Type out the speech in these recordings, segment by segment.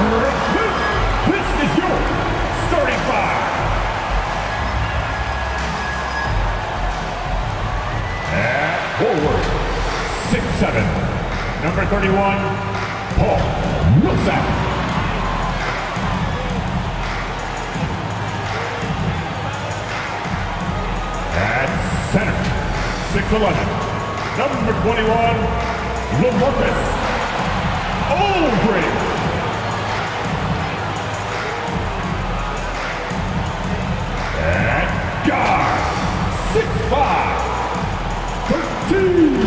This is your starting five. At forward, 6'7", number 31, Paul Millsap. At center, 6'11", number 21, LaMarcus Aldridge. At guard, 6'5", 13,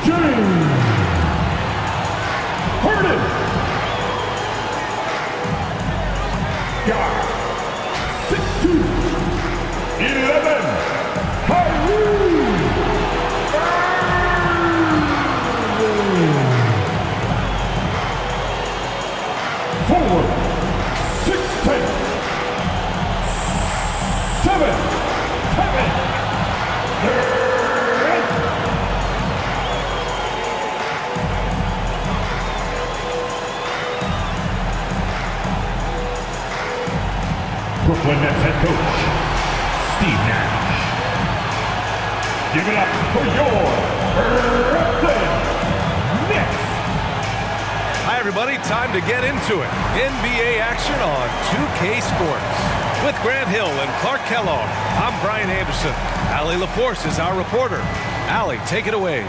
James Harden. Guard, 6'2", 11, Kyrie Irving. Forward, 6'10", 7, Kevin Durant. Brooklyn Nets head coach, Steve Nash. Give it up for your Brooklyn Nets. Hi, everybody. Time to get into it. NBA action on 2K Sports. With Grant Hill and Clark Kellogg, I'm Brian Anderson. Allie LaForce is our reporter. Allie, take it away.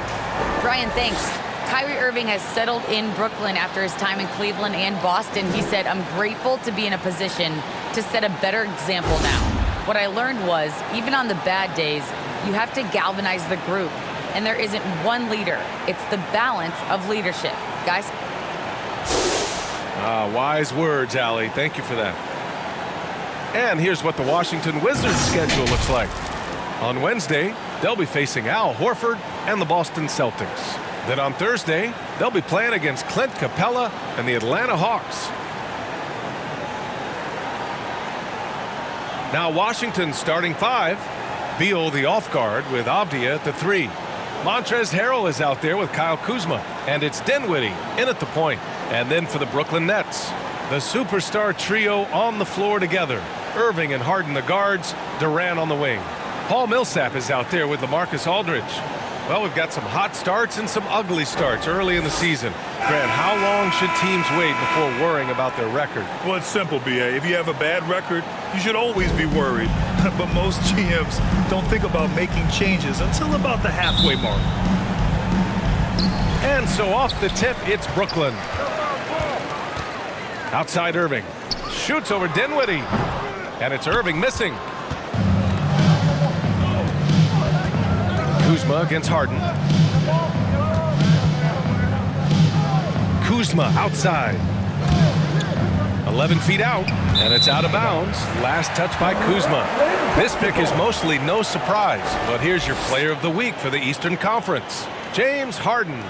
Brian, thanks. Kyrie Irving has settled in Brooklyn after his time in Cleveland and Boston. He said, "I'm grateful to be in a position to set a better example now. What I learned was, even on the bad days, you have to galvanize the group. And there isn't one leader. It's the balance of leadership." Guys? Wise words, Allie. Thank you for that. And here's what the Washington Wizards schedule looks like. On Wednesday, they'll be facing Al Horford and the Boston Celtics. Then on Thursday, they'll be playing against Clint Capella and the Atlanta Hawks. Now Washington's starting five. Beal the off guard with Avdia at the 3. Montrezl Harrell is out there with Kyle Kuzma. And it's Dinwiddie in at the point. And then for the Brooklyn Nets, the superstar trio on the floor together. Irving and Harden the guards, Durant on the wing. Paul Millsap is out there with LaMarcus Aldridge. Well, we've got some hot starts and some ugly starts early in the season. Grant, how long should teams wait before worrying about their record? Well, it's simple, B.A. If you have a bad record, you should always be worried. But most GMs don't think about making changes until about the halfway mark. And so off the tip, it's Brooklyn. Outside Irving. Shoots over Dinwiddie. And it's Irving missing. Kuzma against Harden. Kuzma outside. 11 feet out. And it's out of bounds. Last touch by Kuzma. This pick is mostly no surprise. But here's your player of the week for the Eastern Conference. James Harden.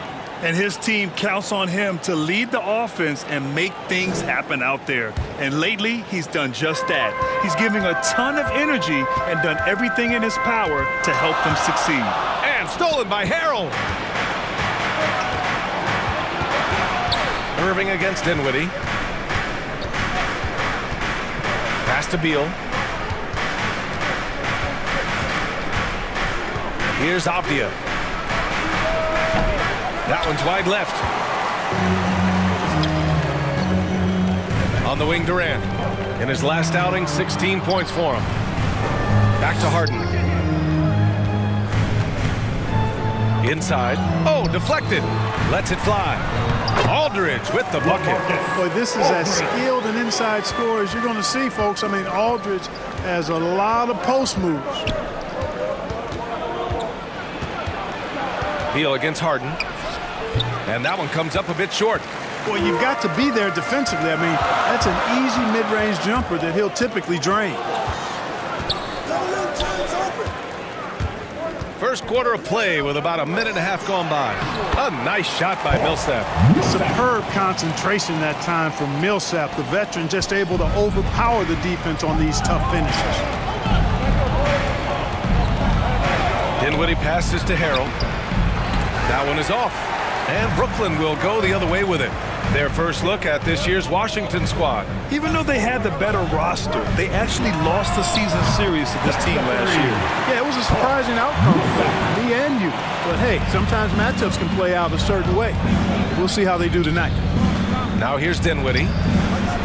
And his team counts on him to lead the offense and make things happen out there. And lately, he's done just that. He's giving a ton of energy and done everything in his power to help them succeed. And stolen by Harrell. Irving against Dinwiddie. Pass to Beal. Here's Avdia. That one's wide left. On the wing, Durant. In his last outing, 16 points for him. Back to Harden. Inside. Oh, deflected. Lets it fly. Aldridge with the bucket. Boy, this is as skilled an inside scorer as you're going to see, folks. I mean, Aldridge has a lot of post moves. Beal against Harden. And that one comes up a bit short. Well, you've got to be there defensively. I mean, that's an easy mid-range jumper that he'll typically drain. First quarter of play with about a minute and a half gone by. A nice shot by Millsap. Superb concentration that time from Millsap. The veteran just able to overpower the defense on these tough finishes. Dinwiddie passes to Harrell. That one is off. And Brooklyn will go the other way with it. Their first look at this year's Washington squad. Even though they had the better roster, they actually lost the season series to this team last year. Yeah, it was a surprising outcome for me and you. But hey, sometimes matchups can play out a certain way. We'll see how they do tonight. Now here's Dinwiddie.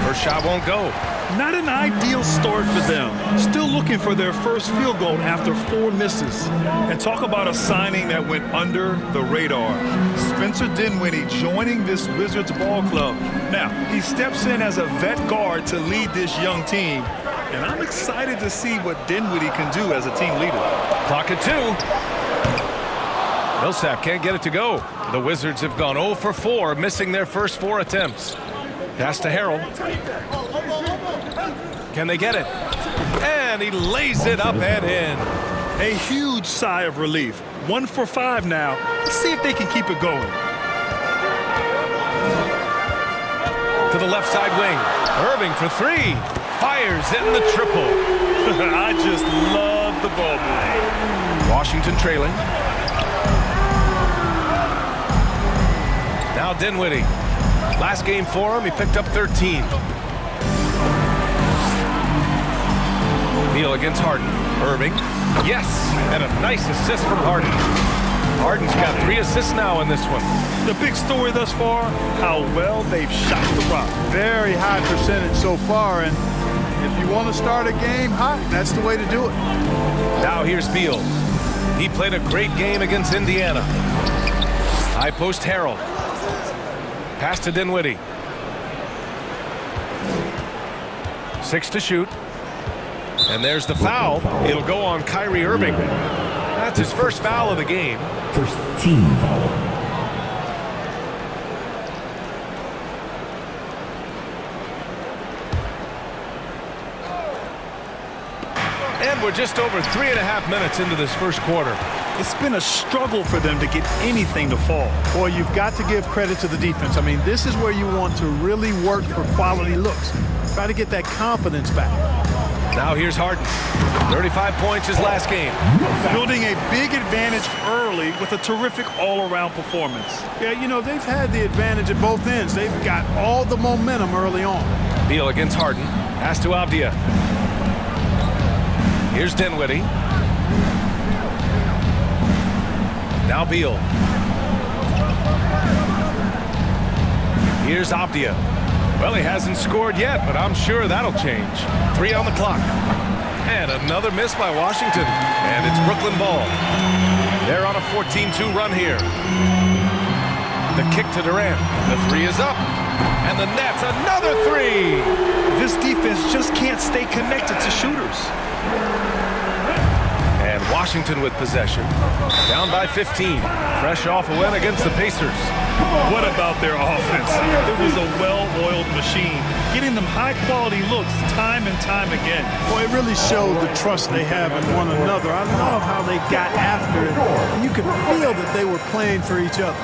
First shot won't go. Not an ideal start for them. Still looking for their first field goal after 4 misses. And talk about a signing that went under the radar. Spencer Dinwiddie joining this Wizards ball club. Now, he steps in as a vet guard to lead this young team. And I'm excited to see what Dinwiddie can do as a team leader. Clock at 2. Millsap can't get it to go. The Wizards have gone 0 for 4, missing their first 4 attempts. Pass to Harrell. Can they get it? And he lays it up and in. A huge sigh of relief. 1 for 5 now. Let's see if they can keep it going. To the left side wing. Irving for 3. Fires in the triple. I just love the ball movement. Washington trailing. Now Dinwiddie. Last game for him, he picked up 13. Beal against Harden. Irving. Yes! And a nice assist from Harden. Harden's got 3 assists now in this one. The big story thus far, how well they've shot the rock. Very high percentage so far, and if you want to start a game hot, that's the way to do it. Now here's Beal. He played a great game against Indiana. High post Harrell. Pass to Dinwiddie. 6 to shoot. And there's the foul. It'll go on Kyrie Irving. That's his first foul of the game. First team foul. And we're just over 3.5 minutes into this first quarter. It's been a struggle for them to get anything to fall. Boy, you've got to give credit to the defense. I mean, this is where you want to really work for quality looks. Try to get that confidence back. Now here's Harden. 35 points his last game. Building a big advantage early with a terrific all-around performance. Yeah, you know, they've had the advantage at both ends. They've got all the momentum early on. Beal against Harden. Pass to Avdia. Here's Dinwiddie. Now Beal. Here's Avdia. Well, he hasn't scored yet, but I'm sure that'll change. 3 on the clock. And another miss by Washington. And it's Brooklyn ball. They're on a 14-2 run here. The kick to Durant. The 3 is up. And the Nets, another 3. This defense just can't stay connected to shooters. And Washington with possession. Down by 15. Fresh off a win against the Pacers. What about their offense? It was a well-oiled machine, getting them high-quality looks time and time again. Boy, it really showed the trust they have in one another. I love how they got after it. You could feel that they were playing for each other.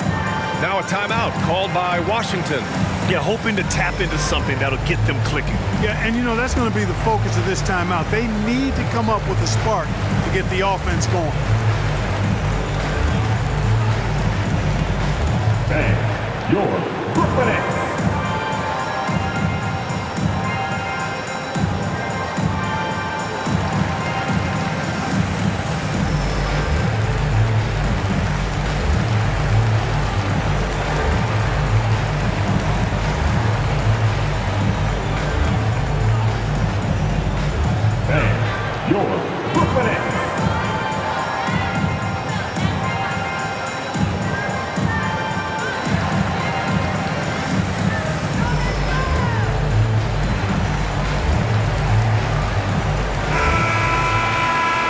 Now a timeout called by Washington. Yeah, hoping to tap into something that'll get them clicking. Yeah, and you know, that's going to be the focus of this timeout. They need to come up with a spark to get the offense going. And your Brooklyn Nets. And your Brooklyn Nets.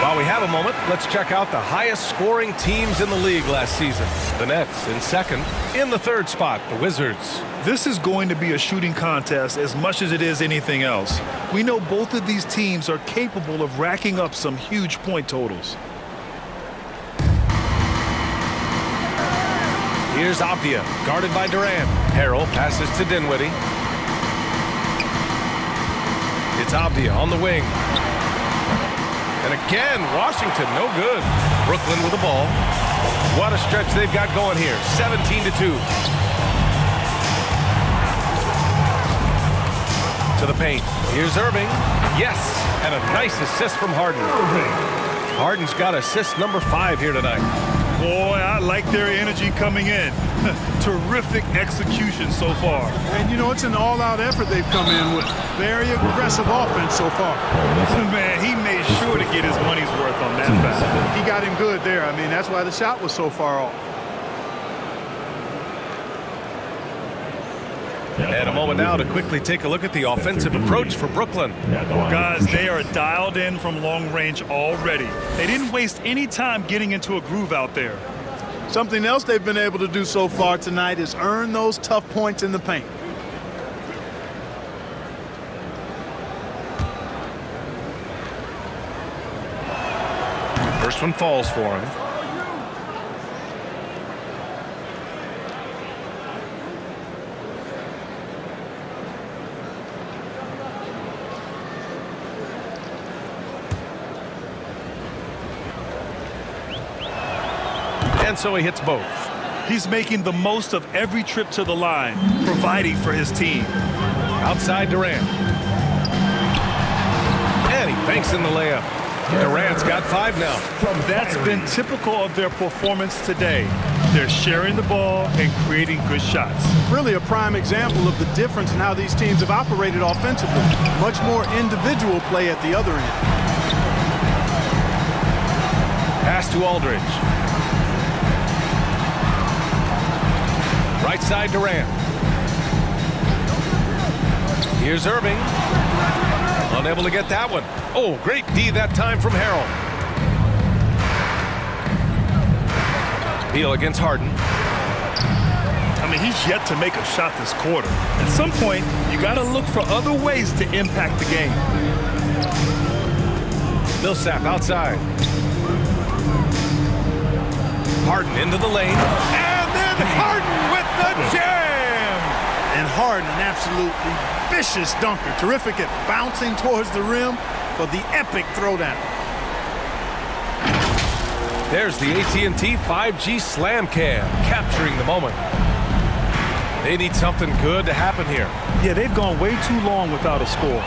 While we have a moment, let's check out the highest scoring teams in the league last season. The Nets in second. In the third spot, the Wizards. This is going to be a shooting contest as much as it is anything else. We know both of these teams are capable of racking up some huge point totals. Here's Avdia, guarded by Durant. Harrell passes to Dinwiddie. It's Avdia on the wing. And again, Washington, no good. Brooklyn with the ball. What a stretch they've got going here. 17-2. To the paint. Here's Irving. Yes, and a nice assist from Harden. Harden's got assist number 5 here tonight. Boy, I like their energy coming in. Terrific execution so far. And, you know, it's an all-out effort they've come in with. Very aggressive offense so far. Man, he made sure to get his money's worth on that foul. He got him good there. I mean, that's why the shot was so far off. And a moment now to quickly take a look at the offensive approach for Brooklyn. Guys, they are dialed in from long range already. They didn't waste any time getting into a groove out there. Something else they've been able to do so far tonight is earn those tough points in the paint. First one falls for him. And so he hits both. He's making the most of every trip to the line, providing for his team. Outside Durant. And he banks in the layup. Durant's got 5 now. That's been typical of their performance today. They're sharing the ball and creating good shots. Really a prime example of the difference in how these teams have operated offensively. Much more individual play at the other end. Pass to Aldridge. Right side Durant. Here's Irving. Unable to get that one. Oh, great D that time from Harrell. Beal against Harden. I mean, he's yet to make a shot this quarter. At some point, you got to look for other ways to impact the game. Millsap outside. Harden into the lane. And then Harden with the jam! And Harden, an absolutely vicious dunker. Terrific at bouncing towards the rim for the epic throwdown. There's the AT&T 5G Slam Cam, capturing the moment. They need something good to happen here. Yeah, they've gone way too long without a score.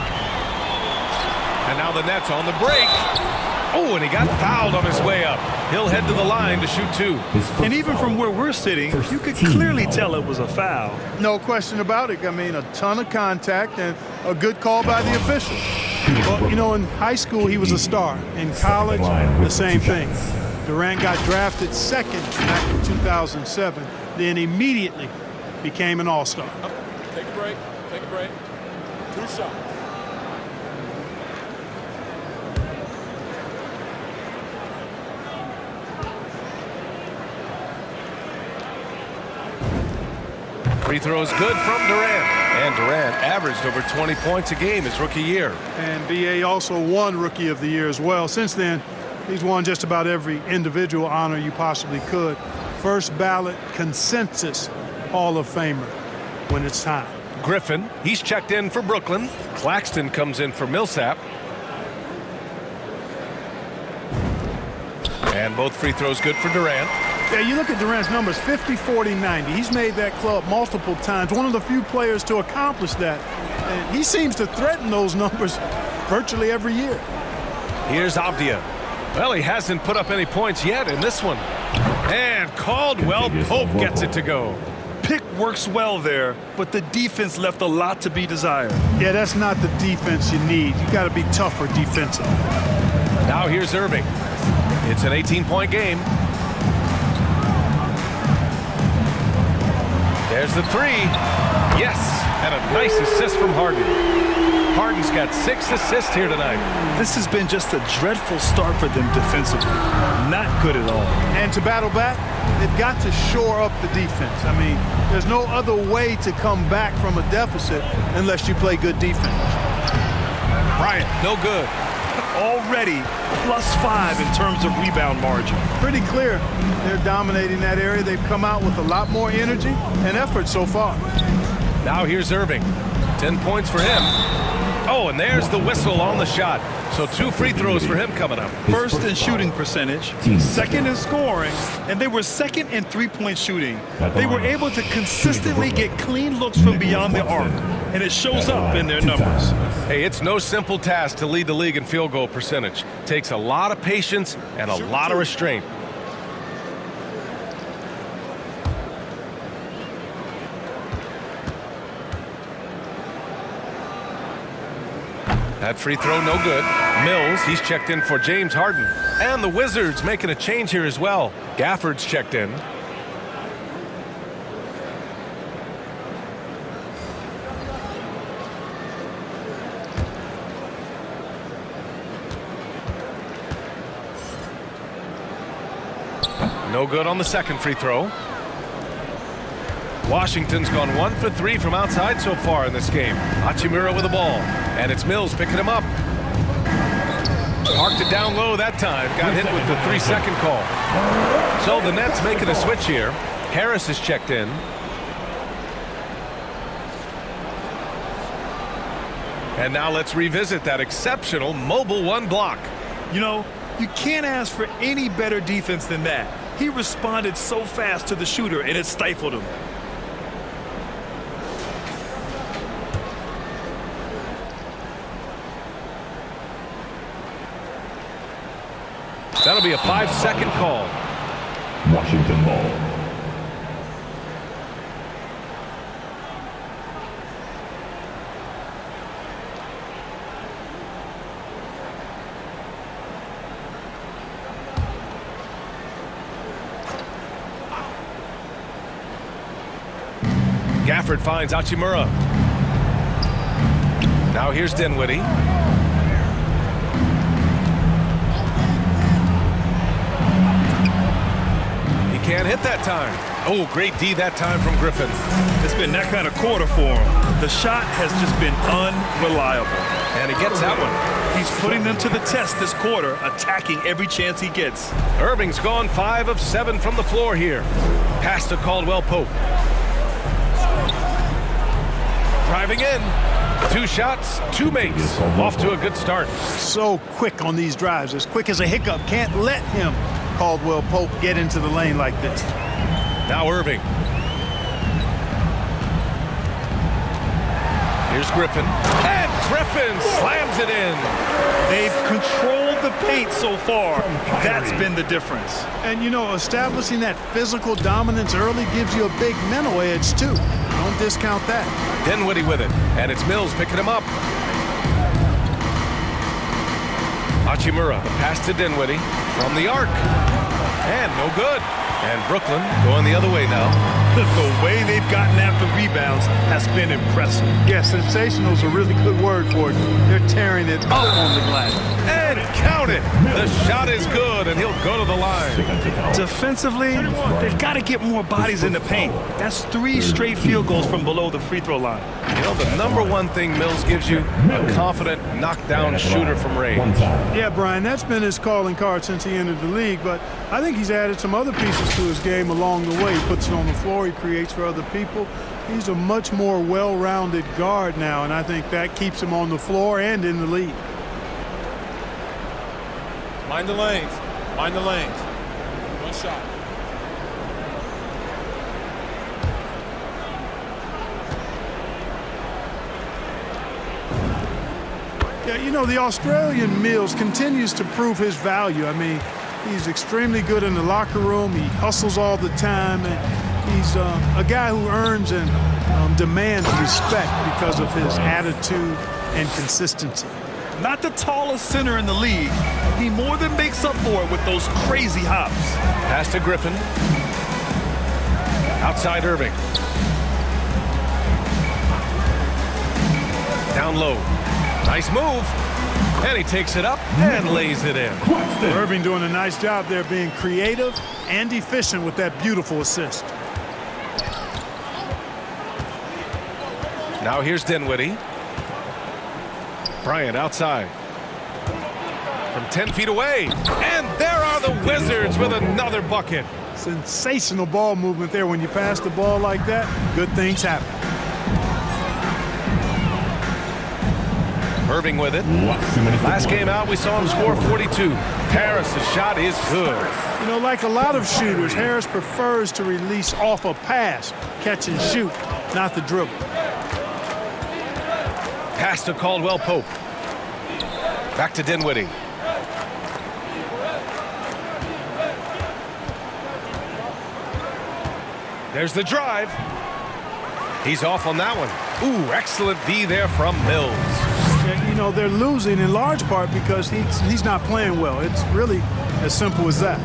And now the Nets on the break. Oh, and he got fouled on his way up. He'll head to the line to shoot 2. And even from where we're sitting, you could clearly tell it was a foul. No question about it. I mean, a ton of contact and a good call by the official. Well, you know, in high school, he was a star. In college, the same thing. Durant got drafted second back in 2007, then immediately became an all-star. Take a break. Take a break. 2 shots. Free throws good from Durant. And Durant averaged over 20 points a game his rookie year. And B.A. also won Rookie of the Year as well. Since then, he's won just about every individual honor you possibly could. First ballot consensus Hall of Famer when it's time. Griffin, he's checked in for Brooklyn. Claxton comes in for Millsap. And both free throws good for Durant. Yeah, you look at Durant's numbers, 50, 40, 90. He's made that club multiple times. One of the few players to accomplish that. And he seems to threaten those numbers virtually every year. Here's Avdia. Well, he hasn't put up any points yet in this one. And Caldwell Pope gets it to go. Pick works well there, but the defense left a lot to be desired. Yeah, that's not the defense you need. You got to be tougher defensively. Now here's Irving. It's an 18-point game. There's the 3. Yes, and a nice assist from Harden. Harden's got 6 assists here tonight. This has been just a dreadful start for them defensively. Not good at all. And to battle back, they've got to shore up the defense. I mean, there's no other way to come back from a deficit unless you play good defense. Bryant, no good. Already +5 in terms of rebound margin. Pretty clear they're dominating that area. They've come out with a lot more energy and effort so far. Now here's Irving. 10 points for him. Oh, and there's the whistle on the shot. So 2 free throws for him coming up. First in shooting percentage, second in scoring, and they were second in three-point shooting. They were able to consistently get clean looks from beyond the arc, and it shows up in their numbers. Hey, it's no simple task to lead the league in field goal percentage. Takes a lot of patience and a lot of restraint. That free throw no good. Mills, he's checked in for James Harden. And the Wizards making a change here as well. Gafford's checked in. No good on the second free throw. Washington's gone 1 for 3 from outside so far in this game. Hachimura with the ball. And it's Mills picking him up. Parked it down low that time. Got hit with the 3-second call. So the Nets making a switch here. Harris is checked in. And now let's revisit that exceptional mobile 1 block. You know, you can't ask for any better defense than that. He responded so fast to the shooter, and it stifled him. That'll be a 5-second call. Washington ball. Gafford finds Hachimura. Now here's Dinwiddie. Can't hit that time. Oh, great D that time from Griffin. It's been that kind of quarter for him. The shot has just been unreliable. And he gets that one. He's putting them to the test this quarter, attacking every chance he gets. Irving's gone 5 of 7 from the floor here. Pass to Caldwell Pope. Driving in. 2 shots, 2 makes. Off to a good start. So quick on these drives, as quick as a hiccup. Can't let him, Caldwell Pope, get into the lane like this. Now Irving. Here's Griffin. And Griffin slams it in. They've controlled the paint so far. That's been the difference. And, you know, establishing that physical dominance early gives you a big mental edge, too. Don't discount that. Dinwiddie with it. And it's Mills picking him up. Hachimura, the pass to Dinwiddie from the arc. And no good. And Brooklyn going the other way now. The way they've gotten after rebounds has been impressive. Yeah, sensational is a really good word for it. They're tearing it up on the glass. And count it. The shot is good, and he'll go to the line. Defensively, they've got to get more bodies in the paint. That's 3 straight field goals from below the free throw line. You know, the number one thing Mills gives you, a confident knockdown shooter from range. Yeah, Brian, that's been his calling card since he entered the league, but I think he's added some other pieces to his game along the way. He puts it on the floor, he creates for other people. He's a much more well-rounded guard now, and I think that keeps him on the floor and in the league. Mind the lanes. Mind the lanes. 1 shot. Yeah, you know, the Australian Mills continues to prove his value. I mean, he's extremely good in the locker room. He hustles all the time, and he's a guy who earns and demands respect because of his attitude and consistency. Not the tallest center in the league. He more than makes up for it with those crazy hops. Pass to Griffin. Outside Irving. Down low. Nice move. And he takes it up and lays it in. Irving doing a nice job there, being creative and efficient with that beautiful assist. Now here's Dinwiddie. Bryant outside. From 10 feet away. And there are the Wizards with another bucket. Sensational ball movement there. When you pass the ball like that, good things happen. Irving with it. Last game out, we saw him score 42. Harris' shot is good. You know, like a lot of shooters, Harris prefers to release off a pass, catch and shoot, not the dribble. Pass to Caldwell Pope. Back to Dinwiddie. There's the drive. He's off on that one. Ooh, excellent D there from Mills. Yeah, you know, they're losing in large part because he's not playing well. It's really as simple as that.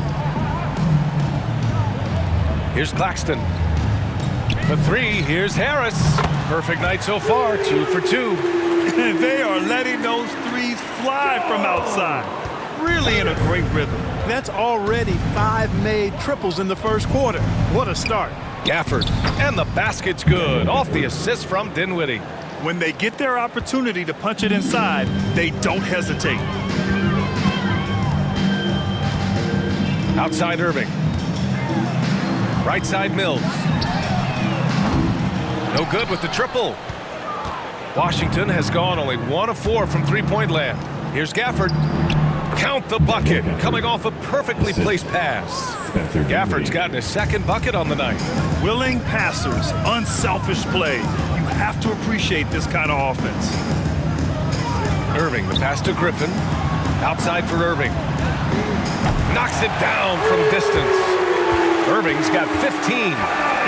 Here's Claxton. For three, here's Harris. Perfect night so far, 2 for 2. They are letting those threes fly from outside. Really in a great rhythm. That's already 5 made triples in the first quarter. What a start. Gafford, and the basket's good. Off the assist from Dinwiddie. When they get their opportunity to punch it inside, they don't hesitate. Outside Irving. Right side Mills. No good with the triple. Washington has gone only 1 of 4 from three-point land. Here's Gafford. Count the bucket, coming off a perfectly placed pass. Gafford's gotten his second bucket on the night. Willing passers, unselfish play. You have to appreciate this kind of offense. Irving, the pass to Griffin. Outside for Irving. Knocks it down from distance. Irving's got 15.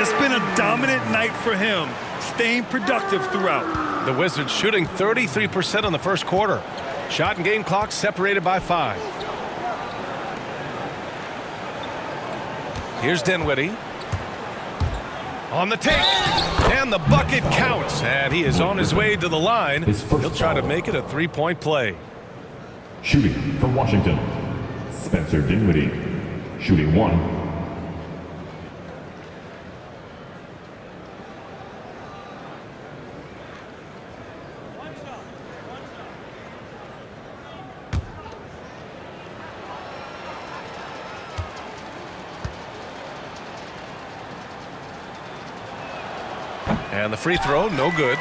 It's been a dominant night for him, staying productive throughout. The Wizards shooting 33% in the first quarter. Shot and game clock separated by 5. Here's Dinwiddie. On the take. And the bucket counts. And he is on his way to the line. He'll try to make it a three-point play. Shooting for Washington, Spencer Dinwiddie. Shooting 1. And the free throw, no good.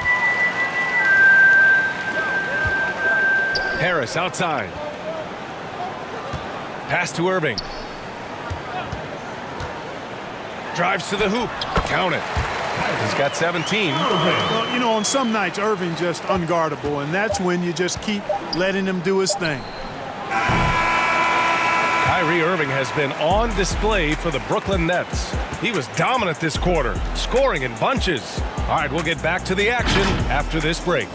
Harris outside. Pass to Irving. Drives to the hoop. Count it. He's got 17. Well, you know, on some nights, Irving just unguardable, and that's when you just keep letting him do his thing. Kyrie Irving has been on display for the Brooklyn Nets. He was dominant this quarter, scoring in bunches. All right, we'll get back to the action after this break.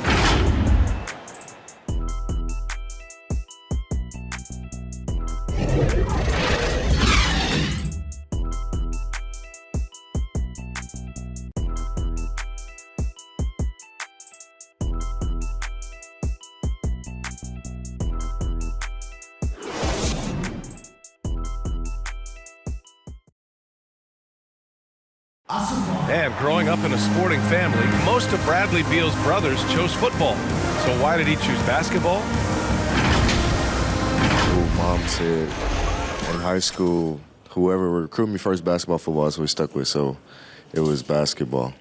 And growing up in a sporting family, most of Bradley Beal's brothers chose football. So why did he choose basketball? Mom said in high school, whoever recruited me first, basketball, football, that's what we stuck with. So it was basketball.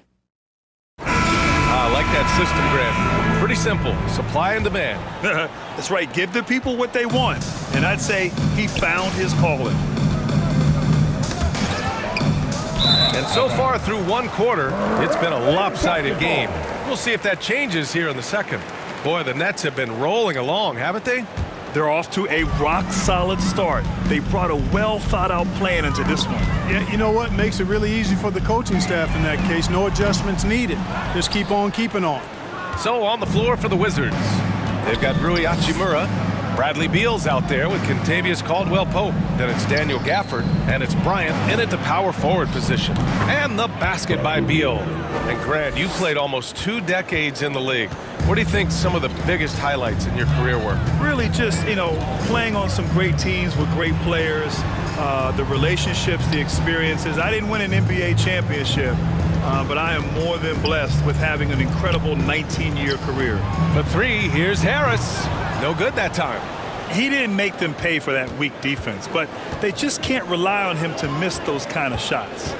I like that system, Grant. Pretty simple. Supply and demand. That's right. Give the people what they want. And I'd say he found his calling. And so far through one quarter, it's been a lopsided game. We'll see if that changes here in the second. Boy, the Nets have been rolling along, haven't they? They're off to a rock-solid start. They brought a well-thought-out plan into this one. Yeah, you know what? Makes it really easy for the coaching staff in that case. No adjustments needed. Just keep on keeping on. So on the floor for the Wizards, they've got Rui Hachimura. Bradley Beal's out there with Kentavious Caldwell-Pope. Then it's Daniel Gafford, and it's Bryant in at the power forward position. And the basket by Beal. And Grant, you played almost 2 decades in the league. What do you think some of the biggest highlights in your career were? Really just, playing on some great teams with great players, the relationships, the experiences. I didn't win an NBA championship, but I am more than blessed with having an incredible 19-year career. For 3, here's Harris. No good that time. He didn't make them pay for that weak defense, but they just can't rely on him to miss those kind of shots.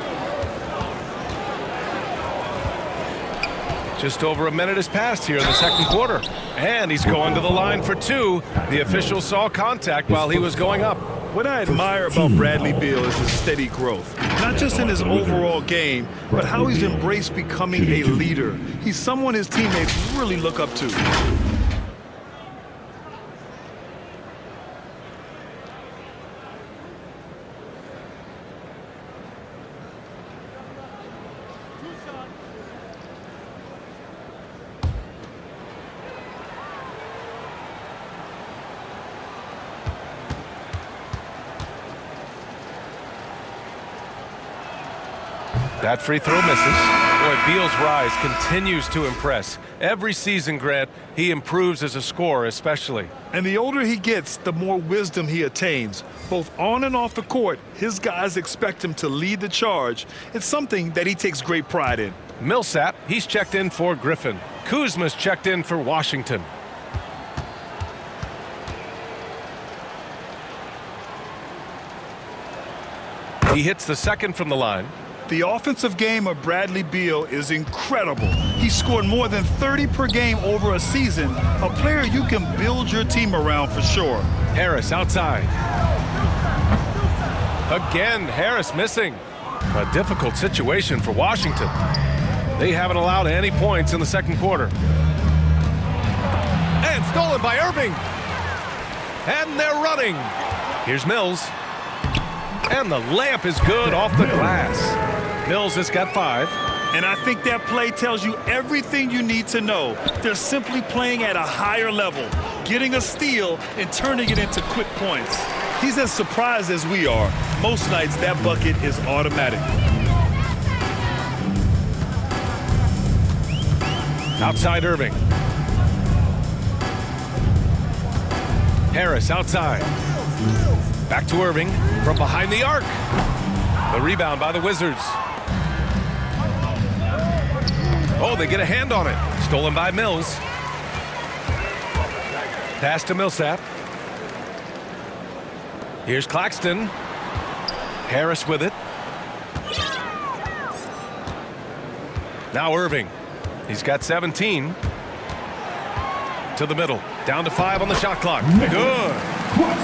Just over a minute has passed here in the second quarter. And he's going to the line for two. The official saw contact while he was going up. What I admire about Bradley Beal is his steady growth. Not just in his overall game, but how he's embraced becoming a leader. He's someone his teammates really look up to. That free throw misses. Boy, Beal's rise continues to impress. Every season, Grant, he improves as a scorer especially. And the older he gets, the more wisdom he attains. Both on and off the court, his guys expect him to lead the charge. It's something that he takes great pride in. Millsap, he's checked in for Griffin. Kuzma's checked in for Washington. He hits the second from the line. The offensive game of Bradley Beal is incredible. He scored more than 30 per game over a season, a player you can build your team around for sure. Harris outside. Again, Harris missing. A difficult situation for Washington. They haven't allowed any points in the second quarter. And stolen by Irving. And they're running. Here's Mills. And the layup is good off the glass. Mills has got 5. And I think that play tells you everything you need to know. They're simply playing at a higher level, getting a steal and turning it into quick points. He's as surprised as we are. Most nights that bucket is automatic. Outside Irving. Harris outside. Back to Irving from behind the arc. The rebound by the Wizards. Oh, they get a hand on it. Stolen by Mills. Pass to Millsap. Here's Claxton. Harris with it. Now Irving. He's got 17. To the middle. Down to 5 on the shot clock. Good.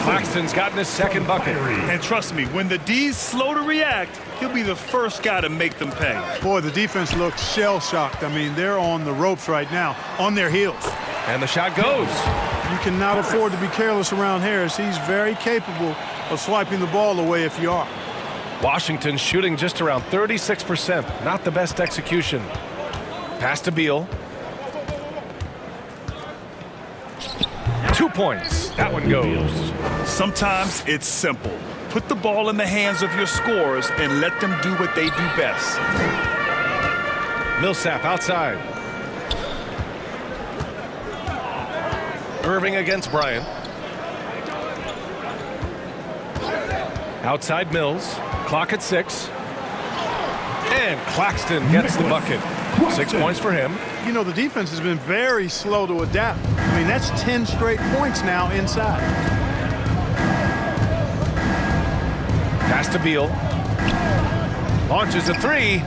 Claxton's gotten his second bucket. And trust me, when the D's slow to react, he'll be the first guy to make them pay. Boy, the defense looks shell-shocked. I mean, they're on the ropes right now, on their heels. And the shot goes. You cannot afford to be careless around Harris. He's very capable of swiping the ball away if you are. Washington shooting just around 36%. Not the best execution. Pass to Beal. 2 points. That one goes. Sometimes it's simple. Put the ball in the hands of your scorers and let them do what they do best. Millsap outside. Irving against Bryant. Outside Mills. Clock at 6. And Claxton gets the bucket. 6 points for him. You know, the defense has been very slow to adapt. I mean, that's 10 straight points now inside. Pass to Beal. Launches a 3.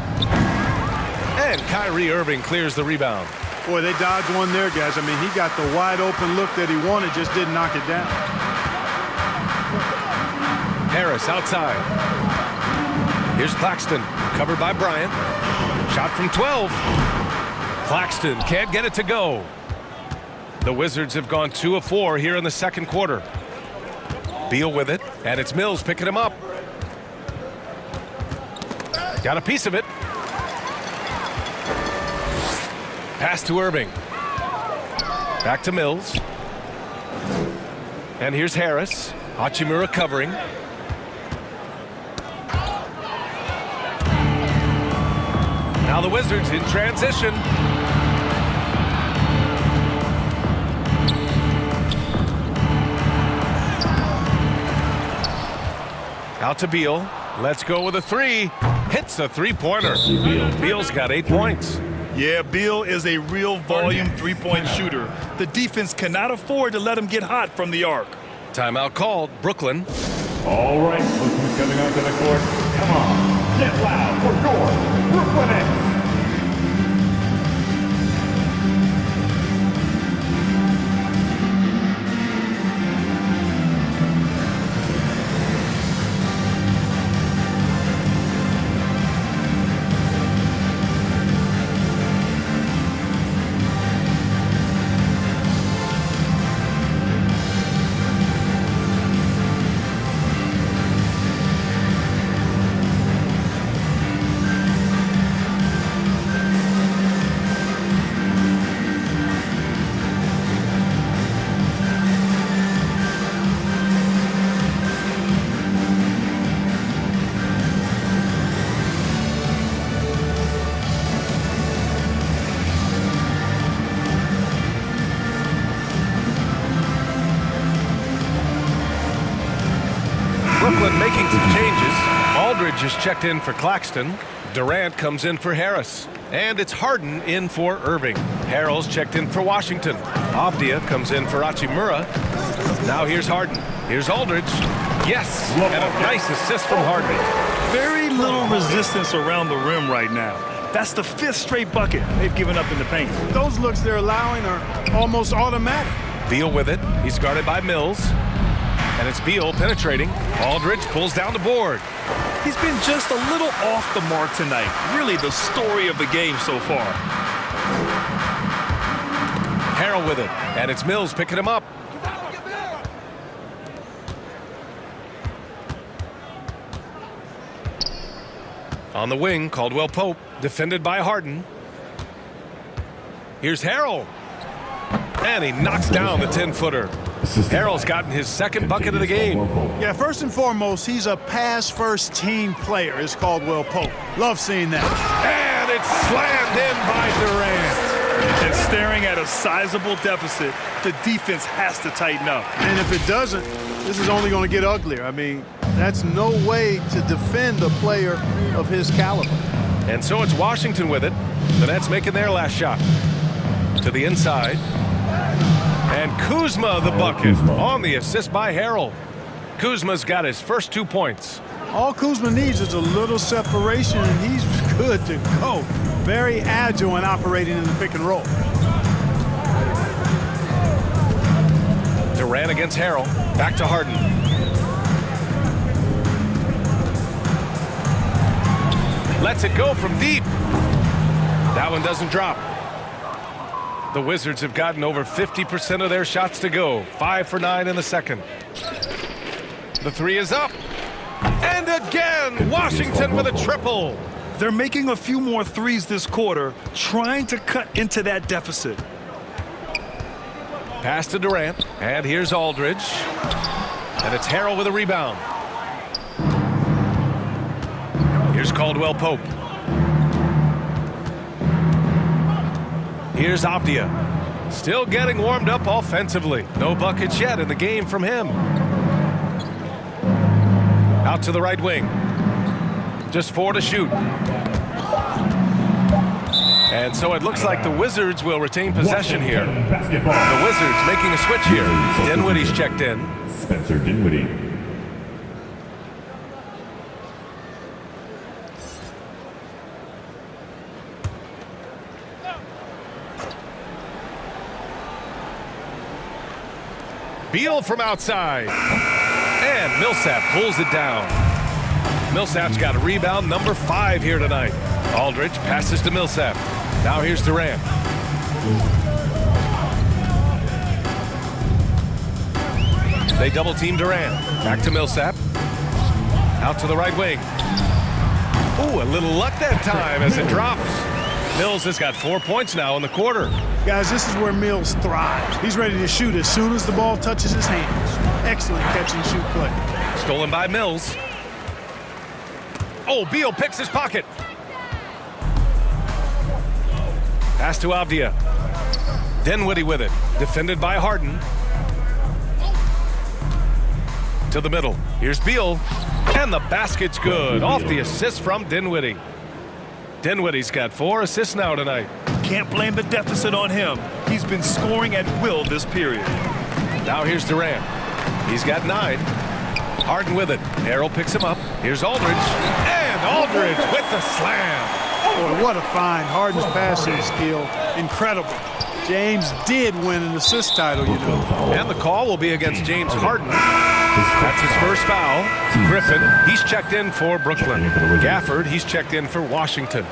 And Kyrie Irving clears the rebound. Boy, they dodged one there, guys. I mean, he got the wide open look that he wanted, just didn't knock it down. Harris outside. Here's Claxton, covered by Bryant. Shot from 12. Claxton can't get it to go. The Wizards have gone 2 of 4 here in the second quarter. Beal with it, and it's Mills picking him up. Got a piece of it. Pass to Irving. Back to Mills. And here's Harris. Hachimura covering. Now the Wizards in transition. Out to Beal. Let's go with a 3. Hits a 3-pointer. Beal's got 8 points. Yeah, Beal is a real volume three-point shooter. The defense cannot afford to let him get hot from the arc. Timeout called. Brooklyn. All right, look who's coming onto the court. Come on, get loud for your Brooklyn Nets. making some changes. Aldridge is checked in for Claxton. Durant comes in for Harris. And it's Harden in for Irving. Harrell's checked in for Washington. Avdia comes in for Hachimura. Now here's Harden. Here's Aldridge. Yes, and a nice assist from Harden. Very little resistance around the rim right now. That's the 5th straight bucket they've given up in the paint. Those looks they're allowing are almost automatic. Beal with it. He's guarded by Mills. And it's Beal penetrating. Aldridge pulls down the board. He's been just a little off the mark tonight. Really the story of the game so far. Harrell with it. And it's Mills picking him up. On the wing, Caldwell Pope, defended by Harden. Here's Harrell. And he knocks down the 10-footer. Harrell's gotten his 2nd bucket of the game. Yeah, first and foremost, he's a pass-first team player, is Caldwell Pope. Love seeing that. And it's slammed in by Durant. And staring at a sizable deficit, the defense has to tighten up. And if it doesn't, this is only going to get uglier. I mean, that's no way to defend a player of his caliber. And so it's Washington with it. The Nets making their last shot. To the inside. And Kuzma the bucket on the assist by Harrell. Kuzma's got his first 2 points. All Kuzma needs is a little separation, and he's good to go. Very agile and operating in the pick and roll. Durant against Harrell. Back to Harden. Lets it go from deep. That one doesn't drop. The Wizards have gotten over 50% of their shots to go. 5 for 9 in the second. The 3 is up. And again, Washington with a triple. They're making a few more threes this quarter, trying to cut into that deficit. Pass to Durant. And here's Aldridge. And it's Harrell with a rebound. Here's Caldwell Pope. Here's Avdia. Still getting warmed up offensively. No buckets yet in the game from him. Out to the right wing. Just 4 to shoot. And so it looks like the Wizards will retain possession here. The Wizards making a switch here. Dinwiddie's checked in. Spencer Dinwiddie. Beal from outside. And Millsap pulls it down. Millsap's got a rebound number 5 here tonight. Aldridge passes to Millsap. Now here's Durant. They double team Durant. Back to Millsap. Out to the right wing. Ooh, a little luck that time as it drops. Mills has got 4 points now in the quarter. Guys, this is where Mills thrives. He's ready to shoot as soon as the ball touches his hands. Excellent catch-and-shoot play. Stolen by Mills. Oh, Beal picks his pocket. Pass to Avdia. Dinwiddie with it. Defended by Harden. To the middle. Here's Beal. And the basket's good. Off the assist from Dinwiddie. Dinwiddie's got 4 assists now tonight. Can't blame the deficit on him. He's been scoring at will this period. Now here's Durant. He's got 9. Harden with it. Harrell picks him up. Here's Aldridge. And Aldridge with the slam. Boy, what a find. Harden's passing skill. Incredible. James did win an assist title, you know. And the call will be against James Harden. That's his first foul. Griffin, he's checked in for Brooklyn. Gafford, he's checked in for Washington.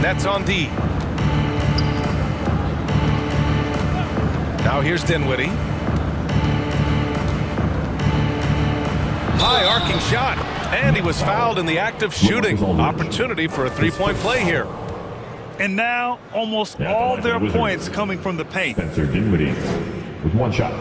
Nets on D. Now here's Dinwiddie. High arcing shot. And he was fouled in the act of shooting. Opportunity for a three-point play here. And now almost all their points coming from the paint. Spencer Dinwiddie with 1 shot.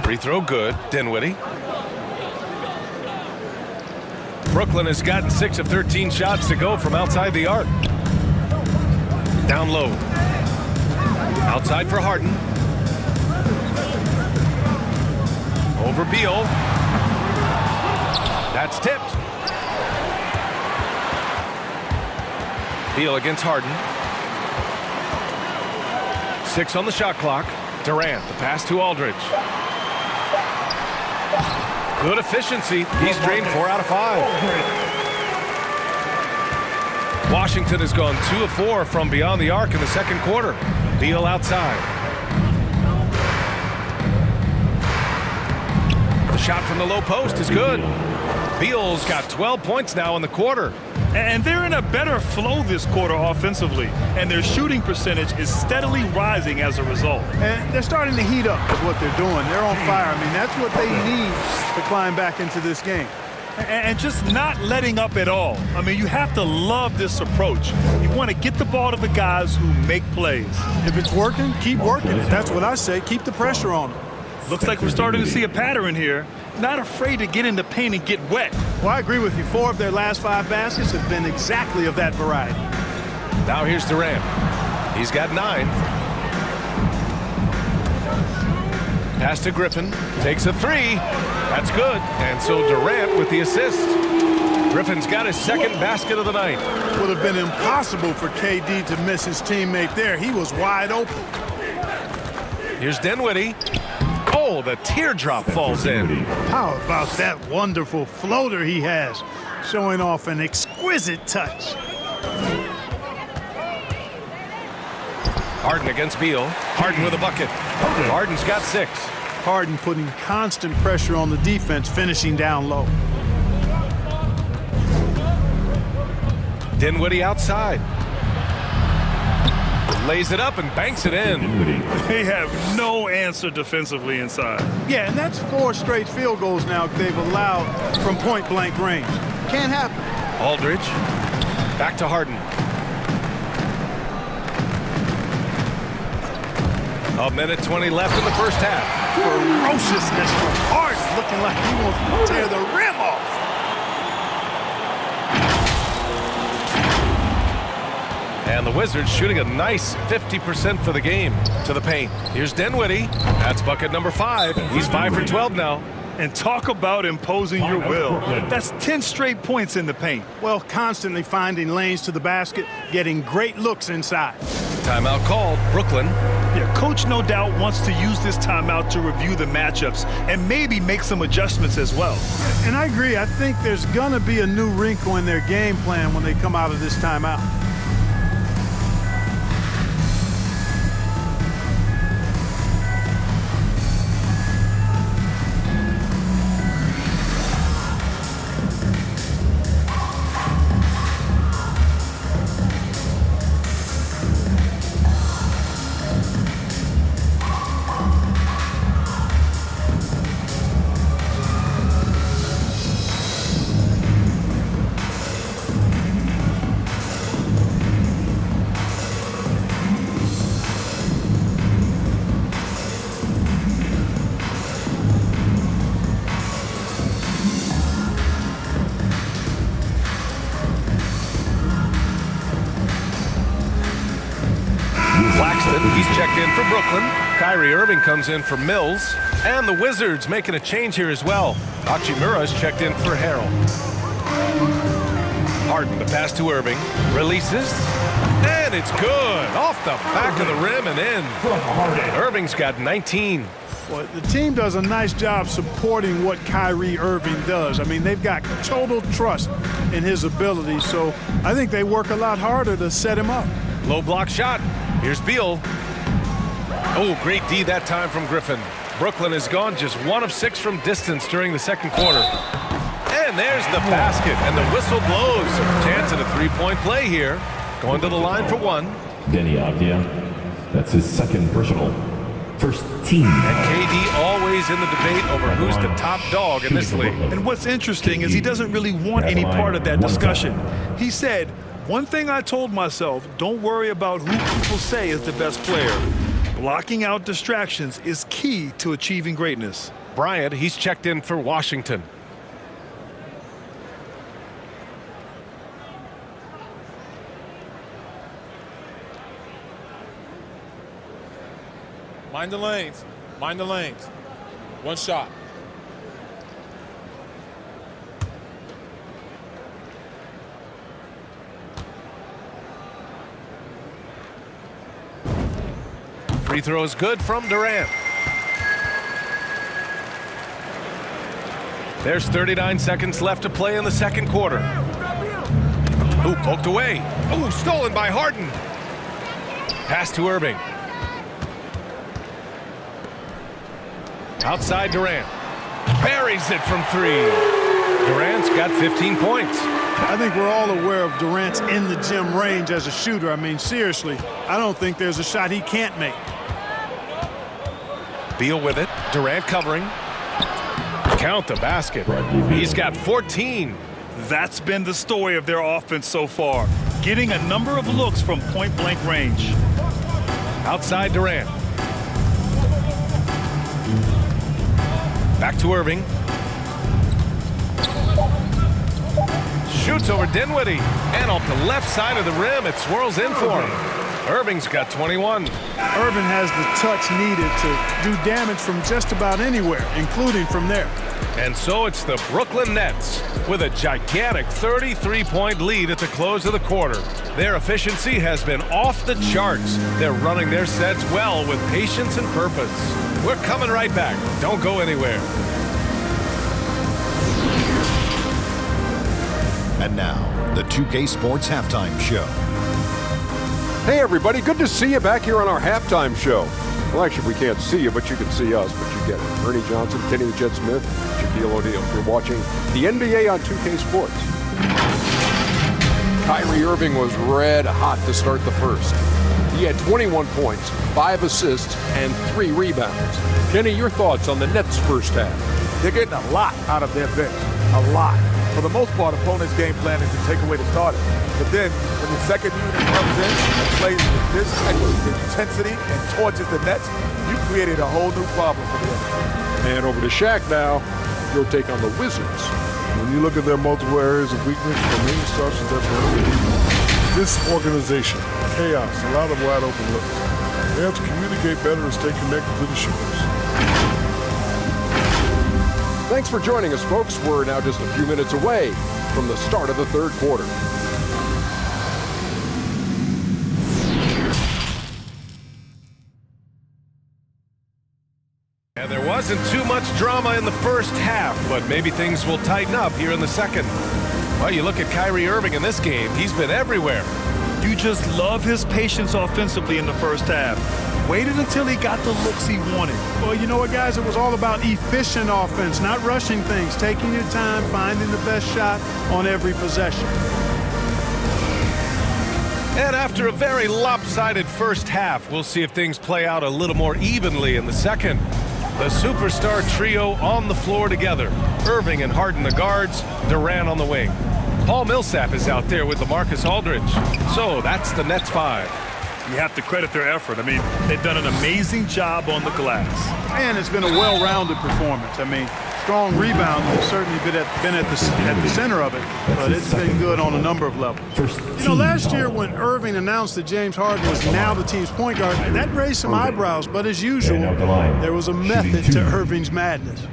Free throw good. Dinwiddie. Brooklyn has gotten 6 of 13 shots to go from outside the arc. Down low. Outside for Harden. Over Beal. That's tipped. Beal against Harden. 6 on the shot clock. Durant, the pass to Aldridge. Good efficiency. He's drained 4 out of 5. Washington has gone 2 of 4 from beyond the arc in the second quarter. Beal outside. The shot from the low post is good. Beal's got 12 points now in the quarter. And they're in a better flow this quarter offensively, and their shooting percentage is steadily rising as a result. And they're starting to heat up is what they're doing. They're on fire. I mean, that's what they need to climb back into this game. And just not letting up at all. I mean, you have to love this approach. You want to get the ball to the guys who make plays. If it's working, keep working. That's what I say. Keep the pressure on them. Looks like we're starting to see a pattern here. Not afraid to get in the paint and get wet. Well, I agree with you. 4 of their last 5 baskets have been exactly of that variety. Now here's Durant. He's got 9. Pass to Griffin. Takes a 3. That's good. And so Durant with the assist. Griffin's got his second basket of the night. Would have been impossible for KD to miss his teammate there. He was wide open. Here's Dinwiddie. Oh, the teardrop falls in. How about that wonderful floater he has, showing off an exquisite touch. Harden against Beal. Harden with a bucket. Harden's got 6. Harden putting constant pressure on the defense, finishing down low. Dinwiddie outside. Lays it up and banks it in. They have no answer defensively inside. Yeah, and that's 4 straight field goals now they've allowed from point-blank range. Can't happen. Aldridge. Back to Harden. A minute 20 left in the first half. Ferociousness from Harden, looking like he wants to tear the rim off. And the Wizards shooting a nice 50% for the game to the paint. Here's Dinwiddie. That's bucket number 5. He's 5 for 12 now. And talk about imposing your will. That's 10 straight points in the paint. Well, constantly finding lanes to the basket, getting great looks inside. Timeout called. Brooklyn. Yeah, coach no doubt wants to use this timeout to review the matchups and maybe make some adjustments as well. And I agree. I think there's going to be a new wrinkle in their game plan when they come out of this timeout. He's checked in for Brooklyn. Kyrie Irving comes in for Mills. And the Wizards making a change here as well. Hachimura's checked in for Harrell. Harden, the pass to Irving. Releases. And it's good. Off the back of the rim and in. Irving's got 19. Well, the team does a nice job supporting what Kyrie Irving does. I mean, they've got total trust in his ability, so I think they work a lot harder to set him up. Low block shot. Here's Beal. Oh, great D that time from Griffin. Brooklyn has gone just 1 of 6 from distance during the second quarter. And there's the basket, and the whistle blows. Chance at a three-point play here. Going to the line for 1. Denny Avdia. That's his second personal. First team. And KD always in the debate over who's the top dog in this league. And what's interesting is he doesn't really want any part of that discussion. He said, one thing I told myself, don't worry about who people say is the best player. Blocking out distractions is key to achieving greatness. Bryant, he's checked in for Washington. Mind the lanes. Mind the lanes. One shot. Free throw is good from Durant. There's 39 seconds left to play in the second quarter. Ooh, poked away. Ooh, stolen by Harden. Pass to Irving. Outside Durant. Buries it from three. Durant's got 15 points. I think we're all aware of Durant's in the gym range as a shooter. I mean, seriously, I don't think there's a shot he can't make. Beal with it. Durant covering. Count the basket. He's got 14. That's been the story of their offense so far. Getting a number of looks from point-blank range. Outside Durant. Back to Irving. Shoots over Dinwiddie. And off the left side of the rim, it swirls in for him. Irving's got 21. Irving has the touch needed to do damage from just about anywhere, including from there. And so it's the Brooklyn Nets with a gigantic 33-point lead at the close of the quarter. Their efficiency has been off the charts. They're running their sets well with patience and purpose. We're coming right back. Don't go anywhere. And now, the 2K Sports Halftime Show. Hey everybody, good to see you back here on our halftime show. Well, actually, we can't see you, but you can see us, but you get it. Ernie Johnson, Kenny the Jet Smith, Shaquille O'Neal. You're watching the NBA on 2K Sports. Kyrie Irving was red hot to start the first. He had 21 points, 5 assists, and 3 rebounds. Kenny, your thoughts on the Nets' first half? They're getting a lot out of their bench. A lot. For the most part, opponents' game plan is to take away the starters. But then, when the second unit comes in and plays with this intensity and torches the Nets, you created a whole new problem for them. And over to Shaq now. Your take on the Wizards. When you look at their multiple areas of weakness, the main starts with that disorganization, chaos, a lot of wide open looks. They have to communicate better and stay connected to the shooters. Thanks for joining us, folks. We're now just a few minutes away from the start of the third quarter. And there wasn't too much drama in the first half, but maybe things will tighten up here in the second. Well, you look at Kyrie Irving in this game, he's been everywhere. You just love his patience offensively in the first half. Waited until he got the looks he wanted. Well, you know what, guys? It was all about efficient offense, not rushing things, taking your time, finding the best shot on every possession. And after a very lopsided first half, we'll see if things play out a little more evenly in the second. The superstar trio on the floor together. Irving and Harden the guards, Durant on the wing. Paul Millsap is out there with LaMarcus Aldridge. So that's the Nets 5. You have to credit their effort. I mean, they've done an amazing job on the glass. And it's been a well-rounded performance. I mean, strong rebound has certainly been at the center of it, but it's been good on a number of levels. You know, last year when Irving announced that James Harden was now the team's point guard, that raised some eyebrows, but as usual, there was a method to Irving's madness.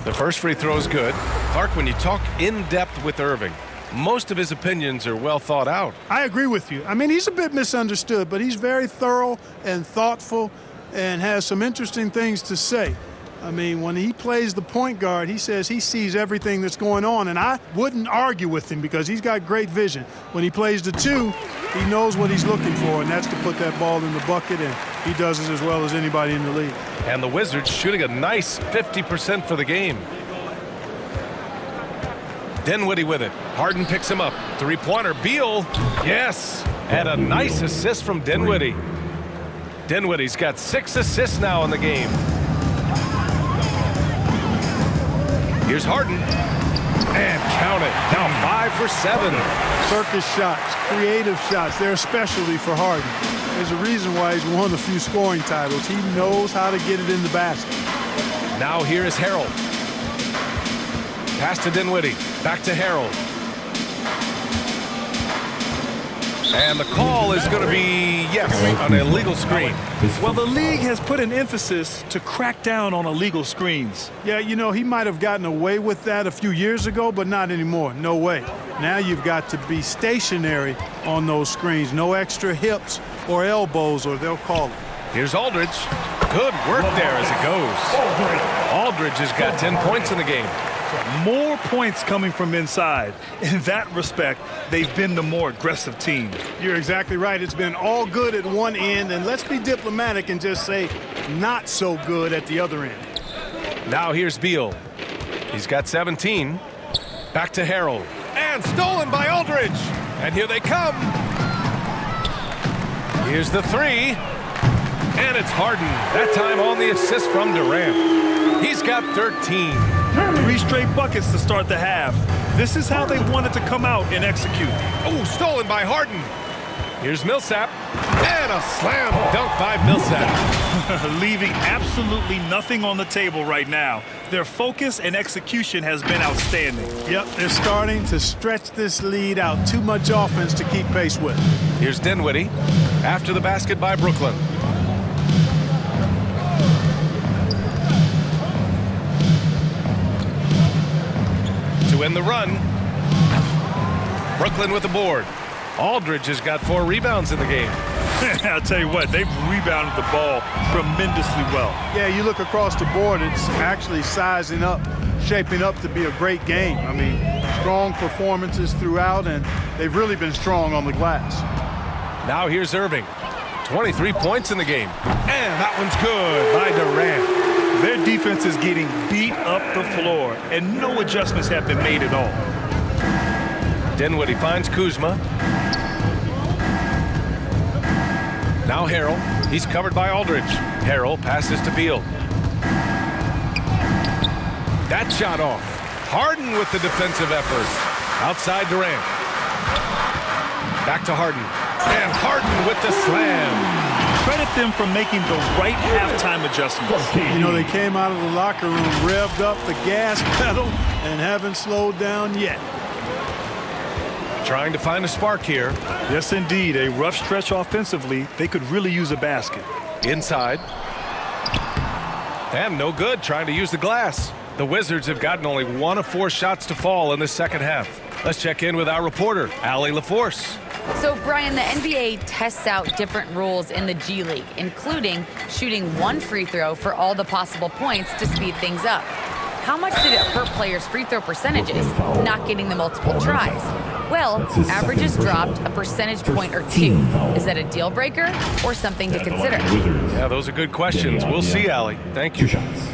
The first free throw is good. Clark, when you talk in depth with Irving, most of his opinions are well thought out. I agree with you. I mean, he's a bit misunderstood, but he's very thorough and thoughtful and has some interesting things to say. I mean, when he plays the point guard, he says he sees everything that's going on, and I wouldn't argue with him because he's got great vision. When he plays the 2, he knows what he's looking for, and that's to put that ball in the bucket, and he does it as well as anybody in the league. And the Wizards shooting a nice 50% for the game. Dinwiddie with it. Harden picks him up. Three-pointer. Beal. Yes. And a nice assist from Dinwiddie. Dinwiddie's got 6 assists now in the game. Here's Harden. And count it. Now 5 for 7. Circus shots, creative shots. They're a specialty for Harden. There's a reason why he's won a few scoring titles. He knows how to get it in the basket. Now here is Harrell. Pass to Dinwiddie. Back to Harrell. And the call is going to be, yes, an illegal screen. Well, the league has put an emphasis to crack down on illegal screens. Yeah, you know, he might have gotten away with that a few years ago, but not anymore. No way. Now you've got to be stationary on those screens. No extra hips or elbows, or they'll call it. Here's Aldridge. Good work there as it goes. Aldridge has got 10 points in the game. More points coming from inside. In that respect, they've been the more aggressive team. You're exactly right. It's been all good at one end, and let's be diplomatic and just say not so good at the other end. Now here's Beal. He's got 17. Back to Harrell. And stolen by Aldridge. And here they come. Here's the 3. And it's Harden. That time on the assist from Durant. He's got 13. 3 straight buckets to start the half. This is how they wanted to come out and execute. Oh, stolen by Harden. Here's Millsap. And a slam dunk by Millsap. Leaving absolutely nothing on the table right now. Their focus and execution has been outstanding. Yep, they're starting to stretch this lead out. Too much offense to keep pace with. Here's Dinwiddie. After the basket by Brooklyn. To end the run. Brooklyn with the board. Aldridge has got 4 rebounds in the game. I'll tell you what, they've rebounded the ball tremendously well. Yeah, you look across the board, it's actually sizing up, shaping up to be a great game. I mean, strong performances throughout, and they've really been strong on the glass. Now here's Irving. 23 points in the game. And that one's good by Durant. Their defense is getting beat up the floor, and no adjustments have been made at all. Dinwiddie finds Kuzma. Now Harrell. He's covered by Aldridge. Harrell passes to Beal. That shot off. Harden with the defensive effort. Outside Durant. Back to Harden. And Harden with the slam. Credit them for making the right halftime adjustments. You know, they came out of the locker room, revved up the gas pedal, and haven't slowed down yet. Trying to find a spark here. Yes, indeed. A rough stretch offensively. They could really use a basket. Inside. And no good trying to use the glass. The Wizards have gotten only 1 of 4 shots to fall in the second half. Let's check in with our reporter, Allie LaForce. So, Brian, the NBA tests out different rules in the G League, including shooting 1 free throw for all the possible points to speed things up. How much did it hurt players' free throw percentages, not getting the multiple tries? Well, averages dropped a percentage point or 2. Is that a deal breaker or something to consider? Yeah, those are good questions. We'll see, Allie. Thank you. 2 shots.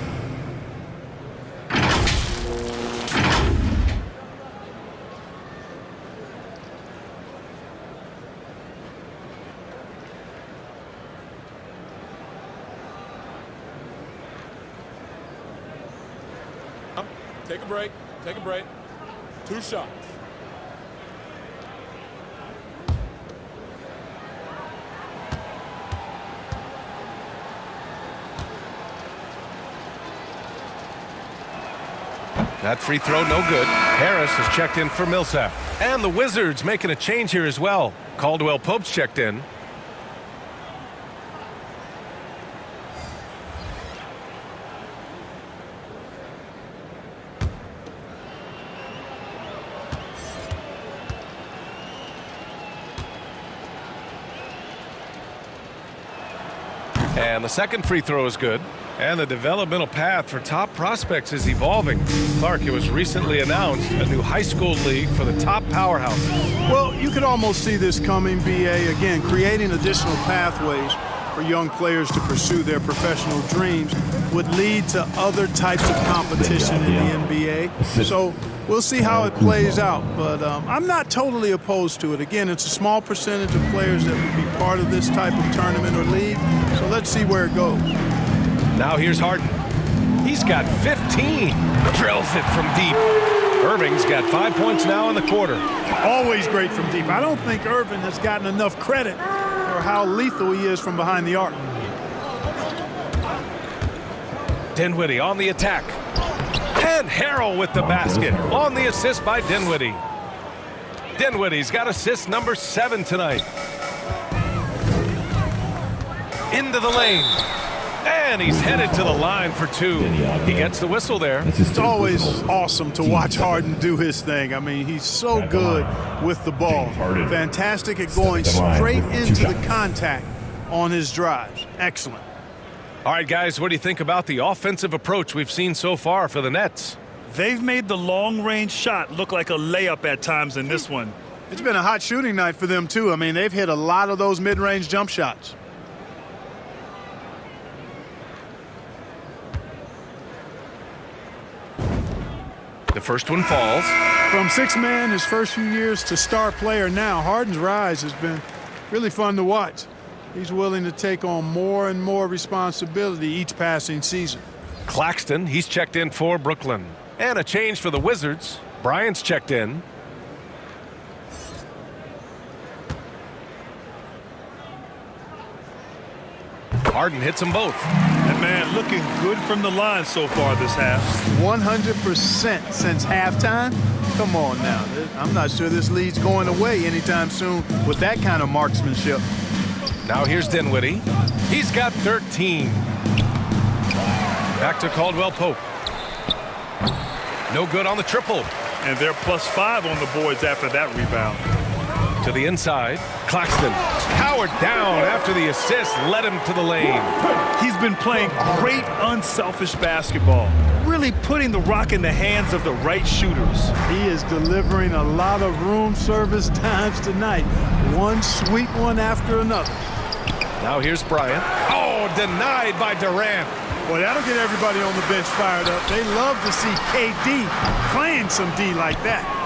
Take a break. Take a break. 2 shots. That free throw, no good. Harris has checked in for Millsap. And the Wizards making a change here as well. Caldwell Pope's checked in. And the second free throw is good. And the developmental path for top prospects is evolving. Clark, it was recently announced a new high school league for the top powerhouses. Well, you could almost see this coming, B.A. Again, creating additional pathways for young players to pursue their professional dreams would lead to other types of competition in the NBA. So we'll see how it plays out. But I'm not totally opposed to it. Again, it's a small percentage of players that would be part of this type of tournament or league. So let's see where it goes. Now here's Harden. He's got 15. Drills it from deep. Irving's got 5 points now in the quarter. Always great from deep. I don't think Irving has gotten enough credit for how lethal he is from behind the arc. Dinwiddie on the attack. And Harrell with the basket on the assist by Dinwiddie. Dinwiddie's got assist number 7 tonight. Into the lane. And he's headed to the line for 2. He gets the whistle there. It's always awesome to watch Harden do his thing. I mean, he's so good with the ball. Fantastic at going straight into the contact on his drives. Excellent. All right, guys, what do you think about the offensive approach we've seen so far for the Nets? They've made the long-range shot look like a layup at times in this one. It's been a hot shooting night for them, too. I mean, they've hit a lot of those mid-range jump shots. The first one falls. From 6-man his first few years to star player now, Harden's rise has been really fun to watch. He's willing to take on more and more responsibility each passing season. Claxton, he's checked in for Brooklyn. And a change for the Wizards. Bryant's checked in. Harden hits them both. And man, looking good from the line so far this half. 100% since halftime. Come on now. I'm not sure this lead's going away anytime soon with that kind of marksmanship. Now here's Dinwiddie. He's got 13. Back to Caldwell Pope. No good on the triple. And they're +5 on the boards after that rebound. To the inside. Claxton powered down after the assist led him to the lane. He's been playing great unselfish basketball. Really putting the rock in the hands of the right shooters. He is delivering a lot of room service times tonight. One sweet one after another. Now here's Bryant. Oh, denied by Durant. Boy, that'll get everybody on the bench fired up. They love to see KD playing some D like that.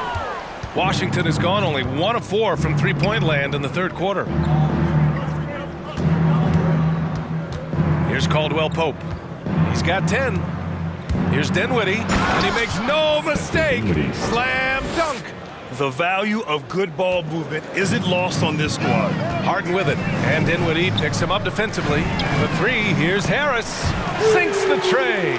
Washington has gone only 1 of 4 from three-point land in the third quarter. Here's Caldwell Pope. He's got 10. Here's Dinwiddie, and he makes no mistake. Slam dunk. The value of good ball movement isn't lost on this squad. Harden with it, and Dinwiddie picks him up defensively. The 3, here's Harris. Sinks the tray.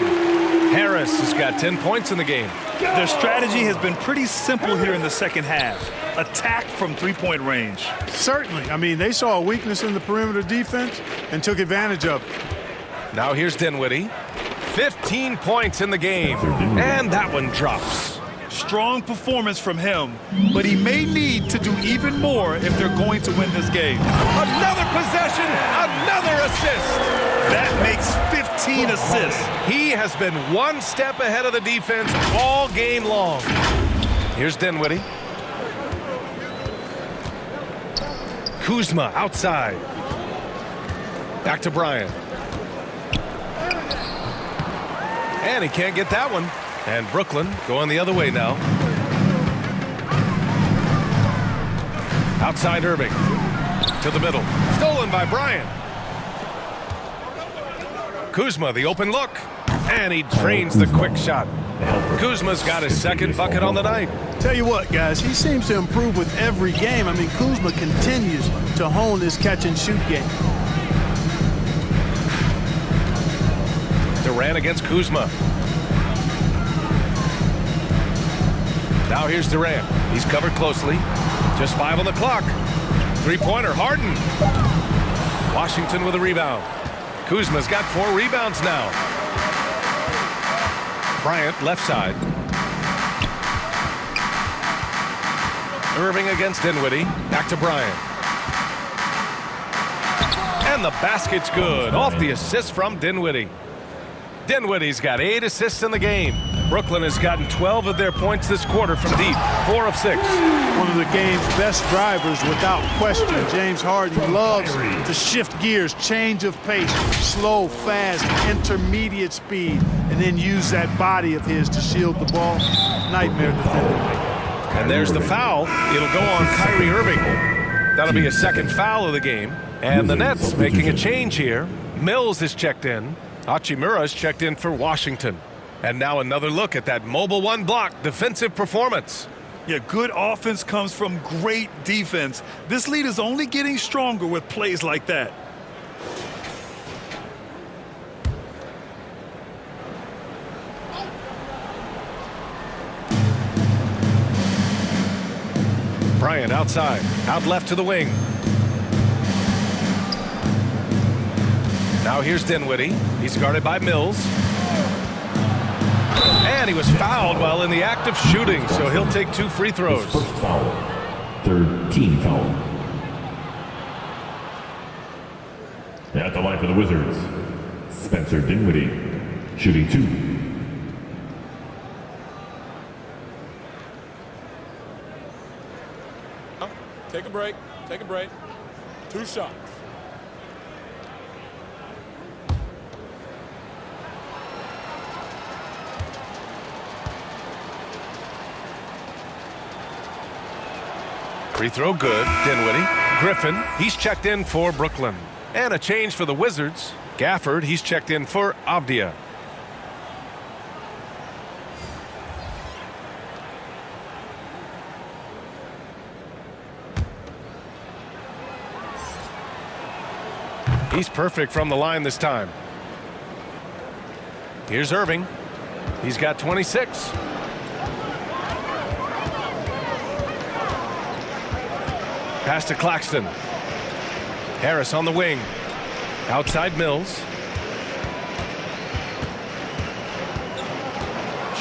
Harris has got 10 points in the game. Their strategy has been pretty simple here in the second half. Attack from three-point range. Certainly. I mean, they saw a weakness in the perimeter defense and took advantage of it. Now here's Dinwiddie. 15 points in the game, and that one drops. Strong performance from him, but he may need to do even more if they're going to win this game. Another possession, another assist. That makes 15 assists. He has been one step ahead of the defense all game long. Here's Dinwiddie. Kuzma outside. Back to Bryant. And he can't get that one. And Brooklyn going the other way now. Outside Irving. To the middle. Stolen by Bryant. Kuzma, the open look. And he drains the quick shot. Kuzma's got his second bucket on the night. Tell you what, guys, he seems to improve with every game. I mean, Kuzma continues to hone his catch-and-shoot game. Durant against Kuzma. Now here's Durant. He's covered closely. Just 5 on the clock. Three-pointer, Harden. Washington with a rebound. Kuzma's got 4 rebounds now. Bryant, left side. Irving against Dinwiddie. Back to Bryant. And the basket's good. Off the assist from Dinwiddie. Dinwiddie's got 8 assists in the game. Brooklyn has gotten 12 of their points this quarter from deep, 4 of 6. One of the game's best drivers without question. James Harden loves to shift gears, change of pace, slow, fast, intermediate speed, and then use that body of his to shield the ball. Nightmare defender. And there's the foul. It'll go on Kyrie Irving. That'll be a second foul of the game. And the Nets making a change here. Mills is checked in. Hachimura is checked in for Washington. And now another look at that mobile one block defensive performance. Yeah, good offense comes from great defense. This lead is only getting stronger with plays like that. Bryant outside, out left to the wing. Now here's Dinwiddie. He's guarded by Mills. And he was fouled while in the act of shooting, so he'll take 2 free throws. His first foul. Third team foul. At the line for the Wizards, Spencer Dinwiddie, shooting 2. Take a break. Take a break. 2 shots. Free throw good. Dinwiddie. Griffin, he's checked in for Brooklyn. And a change for the Wizards. Gafford, he's checked in for Avdia. He's perfect from the line this time. Here's Irving. He's got 26. Pass to Claxton. Harris on the wing. Outside Mills.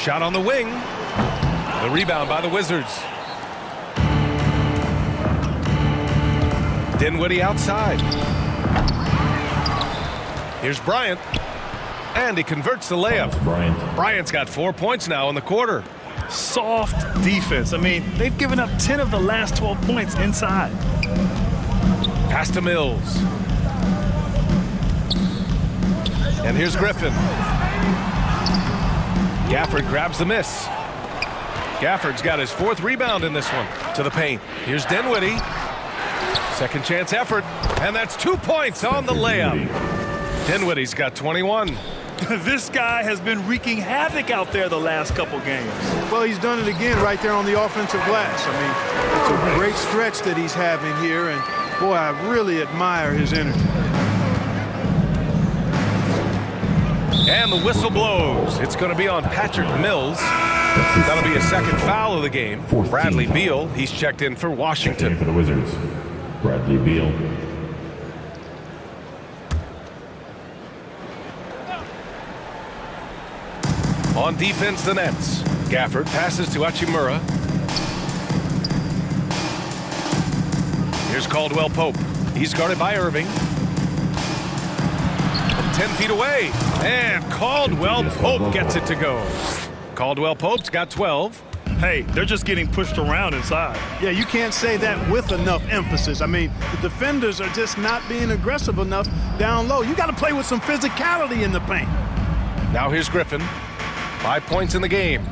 Shot on the wing. The rebound by the Wizards. Dinwiddie outside. Here's Bryant. And he converts the layup. Bryant's got 4 points now in the quarter. Soft defense. I mean, they've given up 10 of the last 12 points inside. Pass to Mills. And here's Griffin. Gafford grabs the miss. Gafford's got his 4th rebound in this one. To the paint. Here's Dinwiddie. Second chance effort. And that's 2 points on the layup. Dinwiddie's got 21. This guy has been wreaking havoc out there the last couple games. Well, he's done it again right there on the offensive glass. I mean, it's a great stretch that he's having here, and boy, I really admire his energy. And the whistle blows. It's going to be on Patrick Mills. That'll be a second foul of the game. Bradley Beal, he's checked in for Washington. For the Wizards, Bradley Beal. On defense, the Nets. Gafford passes to Hachimura. Here's Caldwell Pope. He's guarded by Irving. From 10 feet away. And Caldwell Pope gets it to go. Caldwell Pope's got 12. Hey, they're just getting pushed around inside. Yeah, you can't say that with enough emphasis. I mean, the defenders are just not being aggressive enough down low. You got to play with some physicality in the paint. Now here's Griffin. 5 points in the game.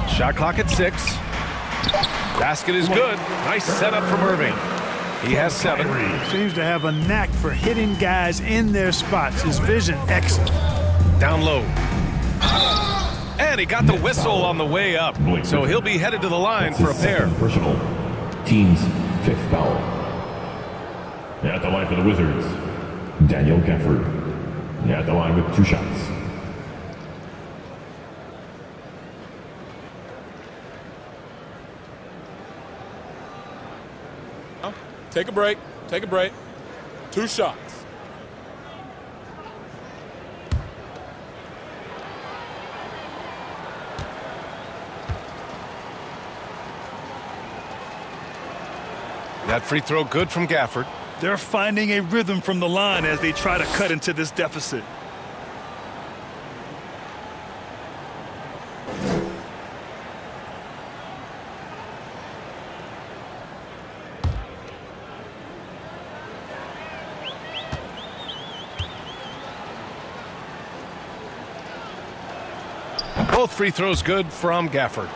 Shot clock at 6. Basket is good. Nice setup from Irving. He has 7. Seems to have a knack for hitting guys in their spots. His vision excellent. Down low. And he got the whistle on the way up. So he'll be headed to the line for a pair. Personal. Team's 5th foul. At the line for the Wizards, Daniel Gafford. At the line with 2 shots. Take a break. Take a break. 2 shots. That free throw good from Gafford. They're finding a rhythm from the line as they try to cut into this deficit. Both free throws good from Gafford.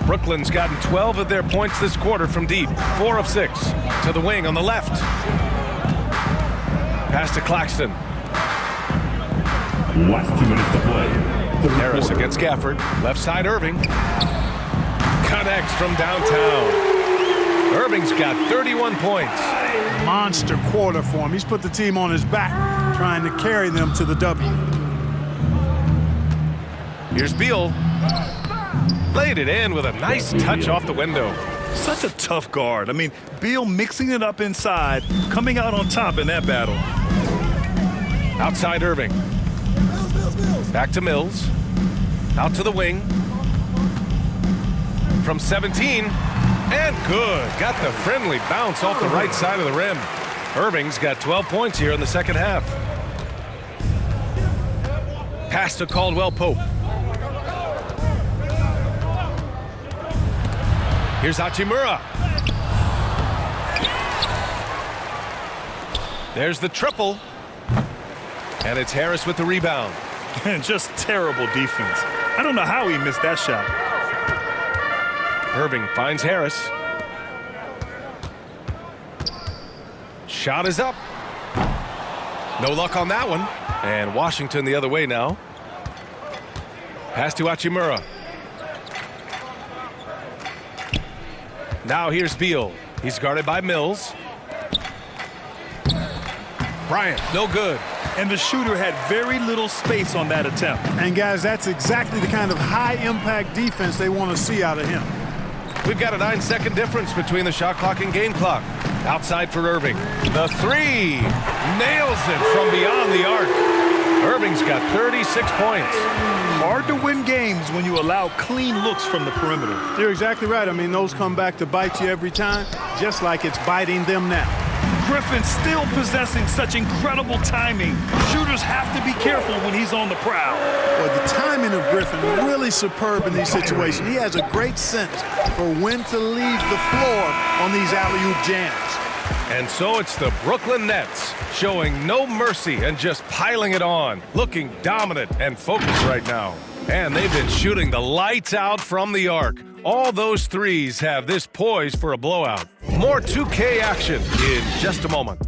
Brooklyn's gotten 12 of their points this quarter from deep. 4 of 6 to the wing on the left. Pass to Claxton. Last 2 minutes to play. Harris against Gafford. Left side Irving. Connects from downtown. Irving's got 31 points. Monster quarter for him. He's put the team on his back, trying to carry them to the W. Here's Beal. Laid it in with a nice touch off the window. Such a tough guard. I mean, Beal mixing it up inside, coming out on top in that battle. Outside Irving. Back to Mills. Out to the wing. From 17. And good. Got the friendly bounce off the right side of the rim. Irving's got 12 points here in the second half. Pass to Caldwell Pope. Here's Hachimura. There's the triple. And it's Harris with the rebound. And just terrible defense. I don't know how he missed that shot. Irving finds Harris. Shot is up. No luck on that one. And Washington the other way now. Pass to Hachimura. Now here's Beal. He's guarded by Mills. Bryant, no good. And the shooter had very little space on that attempt. And guys, that's exactly the kind of high-impact defense they want to see out of him. We've got a 9-second difference between the shot clock and game clock. Outside for Irving. The three. Nails it from beyond the arc. Irving's got 36 points. Hard to win games when you allow clean looks from the perimeter. You're exactly right. I mean, those come back to bite you every time, just like it's biting them now. Griffin still possessing such incredible timing. Shooters have to be careful when he's on the prowl. Well, the timing of Griffin really superb in these situations. He has a great sense for when to leave the floor on these alley-oop jams. And so it's the Brooklyn Nets showing no mercy and just piling it on, looking dominant and focused right now. And they've been shooting the lights out from the arc. All those threes have this poised for a blowout. More 2K action in just a moment.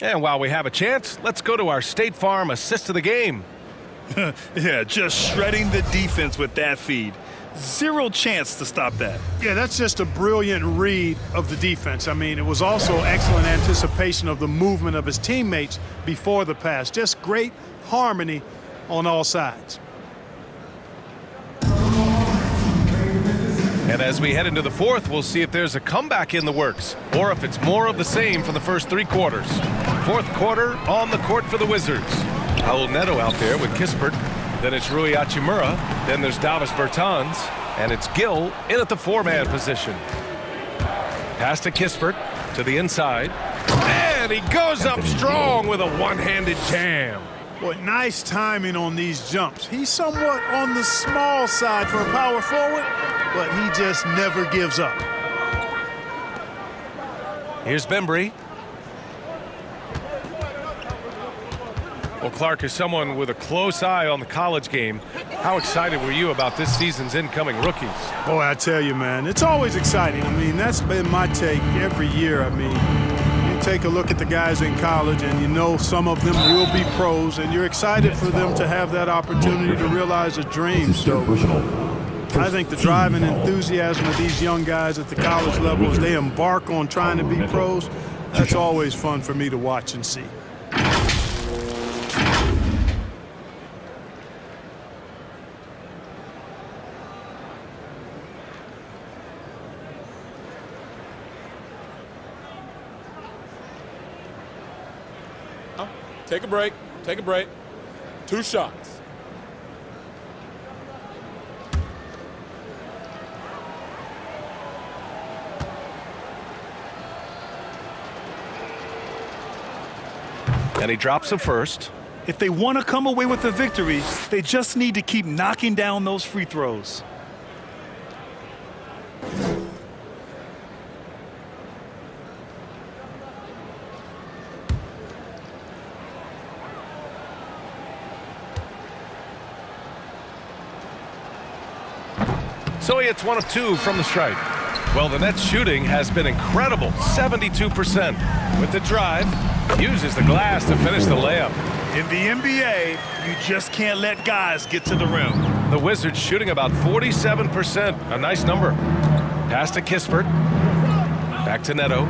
And while we have a chance, let's go to our State Farm assist of the game. Yeah, just shredding the defense with that feed. Zero chance to stop that. Yeah, that's just a brilliant read of the defense. I mean, it was also excellent anticipation of the movement of his teammates before the pass. Just great harmony on all sides. And as we head into the fourth, we'll see if there's a comeback in the works or if it's more of the same from the first 3 quarters. Fourth quarter on the court for the Wizards. Raul Neto out there with Kispert. Then it's Rui Hachimura. Then there's Davis Bertans. And it's Gill in at the 4-man position. Pass to Kispert to the inside. And he goes up strong with a one-handed jam. Boy, nice timing on these jumps. He's somewhat on the small side for a power forward, but he just never gives up. Here's Bembry. Well, Clark, as someone with a close eye on the college game, how excited were you about this season's incoming rookies? Boy, I tell you, man, it's always exciting. I mean, that's been my take every year. I mean, you take a look at the guys in college and you know some of them will be pros, and you're excited for them to have that opportunity to realize a dream. So I think the drive and enthusiasm of these young guys at the college level as they embark on trying to be pros, that's always fun for me to watch and see. Take a break. Take a break. 2 shots. And he drops the first. If they want to come away with a victory, they just need to keep knocking down those free throws. So he hits 1 of 2 from the stripe. Well, the Nets shooting has been incredible, 72%. With the drive, uses the glass to finish the layup. In the NBA, you just can't let guys get to the rim. The Wizards shooting about 47%, a nice number. Pass to Kispert. Back to Neto.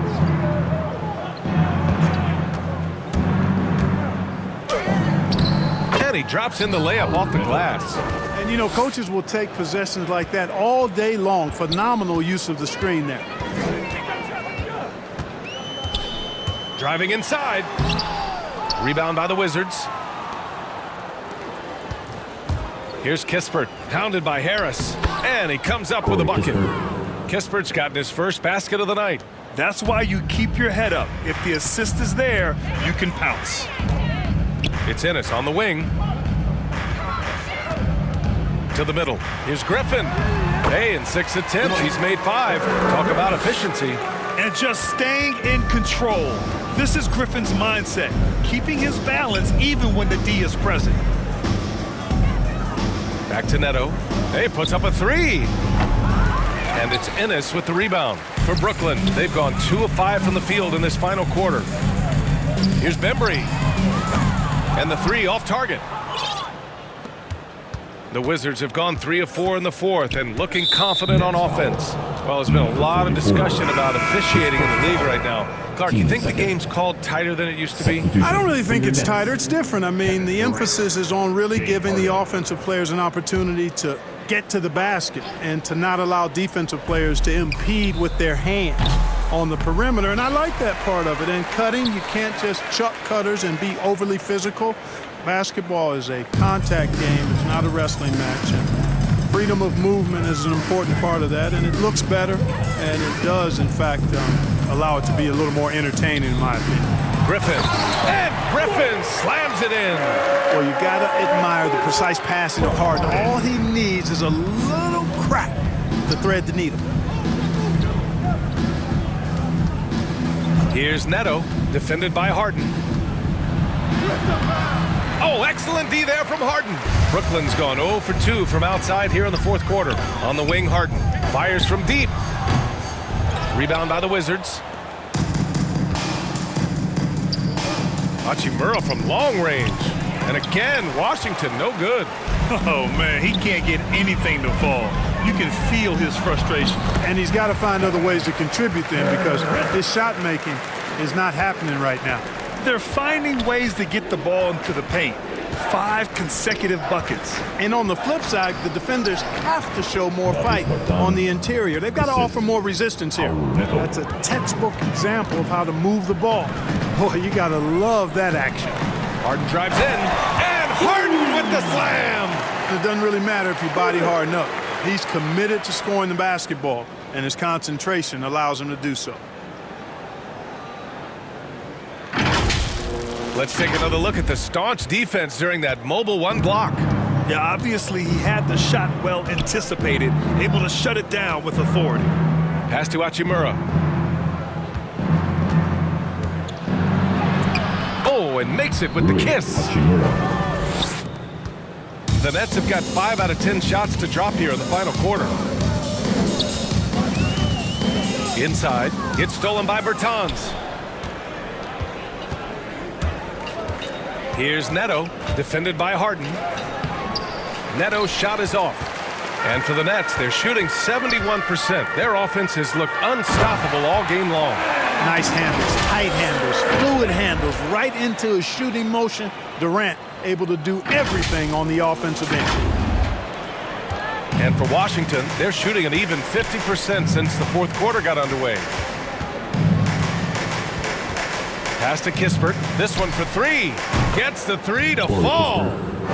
And he drops in the layup off the glass. And, you know, coaches will take possessions like that all day long. Phenomenal use of the screen there. Driving inside. Rebound by the Wizards. Here's Kispert, hounded by Harris. And he comes up with a bucket. Kispert's gotten his first basket of the night. That's why you keep your head up. If the assist is there, you can pounce. It's Ennis on the wing. To the middle. Here's Griffin. Hey, in 6 attempts, he's made 5. Talk about efficiency. And just staying in control. This is Griffin's mindset, keeping his balance even when the D is present. Back to Neto. Hey, puts up a 3. And it's Ennis with the rebound. For Brooklyn, they've gone 2 of 5 from the field in this final quarter. Here's Bembry. And the 3 off target. The Wizards have gone 3 of 4 in the fourth and looking confident on offense. Well, there's been a lot of discussion about officiating in the league right now. Clark, you think the game's called tighter than it used to be? I don't really think it's tighter. It's different. I mean, the emphasis is on really giving the offensive players an opportunity to get to the basket and to not allow defensive players to impede with their hands on the perimeter. And I like that part of it. And cutting, you can't just chuck cutters and be overly physical. Basketball is a contact game. It's not a wrestling match. And freedom of movement is an important part of that. And it looks better. And it does, in fact, allow it to be a little more entertaining, in my opinion. Griffin. And Griffin slams it in. Well, you got to admire the precise passing of Harden. All he needs is a little crack to thread the needle. Here's Neto, defended by Harden. Oh, excellent D there from Harden. Brooklyn's gone 0 for 2 from outside here in the fourth quarter. On the wing, Harden fires from deep. Rebound by the Wizards. Hachimura from long range. And again, Washington, no good. Oh, man, he can't get anything to fall. You can feel his frustration. And he's got to find other ways to contribute then because his shot making is not happening right now. They're finding ways to get the ball into the paint. 5 consecutive buckets. And on the flip side, the defenders have to show more fight on the interior. They've got to offer more resistance here. That's a textbook example of how to move the ball. Boy, you got to love that action. Harden drives in, and Harden with the slam. It doesn't really matter if you body Harden up. He's committed to scoring the basketball, and his concentration allows him to do so. Let's take another look at the staunch defense during that mobile 1 block. Yeah, obviously he had the shot well anticipated, able to shut it down with authority. Pass to Hachimura. Oh, and makes it with the kiss. The Nets have got 5 out of 10 shots to drop here in the final quarter. Inside, it's stolen by Bertans. Here's Neto, defended by Harden. Neto's shot is off. And for the Nets, they're shooting 71%. Their offense has looked unstoppable all game long. Nice handles, tight handles, fluid handles, right into a shooting motion. Durant able to do everything on the offensive end. And for Washington, they're shooting an even 50% since the fourth quarter got underway. Pass to Kispert. This one for 3. Gets the 3 to fall.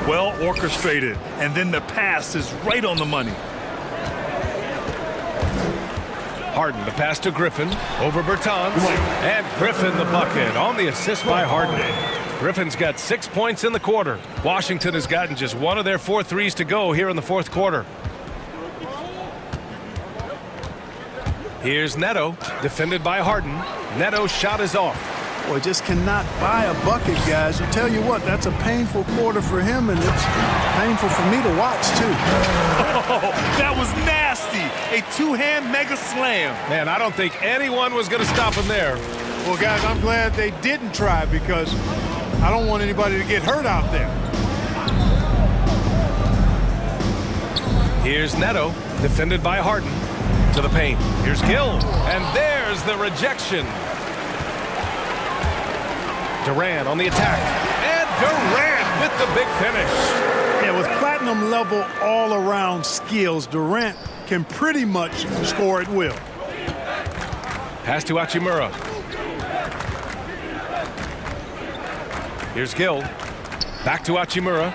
Well orchestrated. And then the pass is right on the money. Harden, the pass to Griffin. Over Bertans. And Griffin the bucket on the assist by Harden. Griffin's got 6 points in the quarter. Washington has gotten just one of their 4 threes to go here in the fourth quarter. Here's Neto, defended by Harden. Neto's shot is off. Boy, just cannot buy a bucket, guys. I tell you what, that's a painful quarter for him, and it's painful for me to watch, too. Oh, that was nasty. A two-hand mega slam. Man, I don't think anyone was going to stop him there. Well, guys, I'm glad they didn't try because I don't want anybody to get hurt out there. Here's Neto, defended by Harden. To the paint. Here's Gill. And there's the rejection. Durant on the attack. And Durant with the big finish. Yeah, with platinum level all-around skills, Durant can pretty much score at will. Pass to Hachimura. Here's Gill. Back to Hachimura.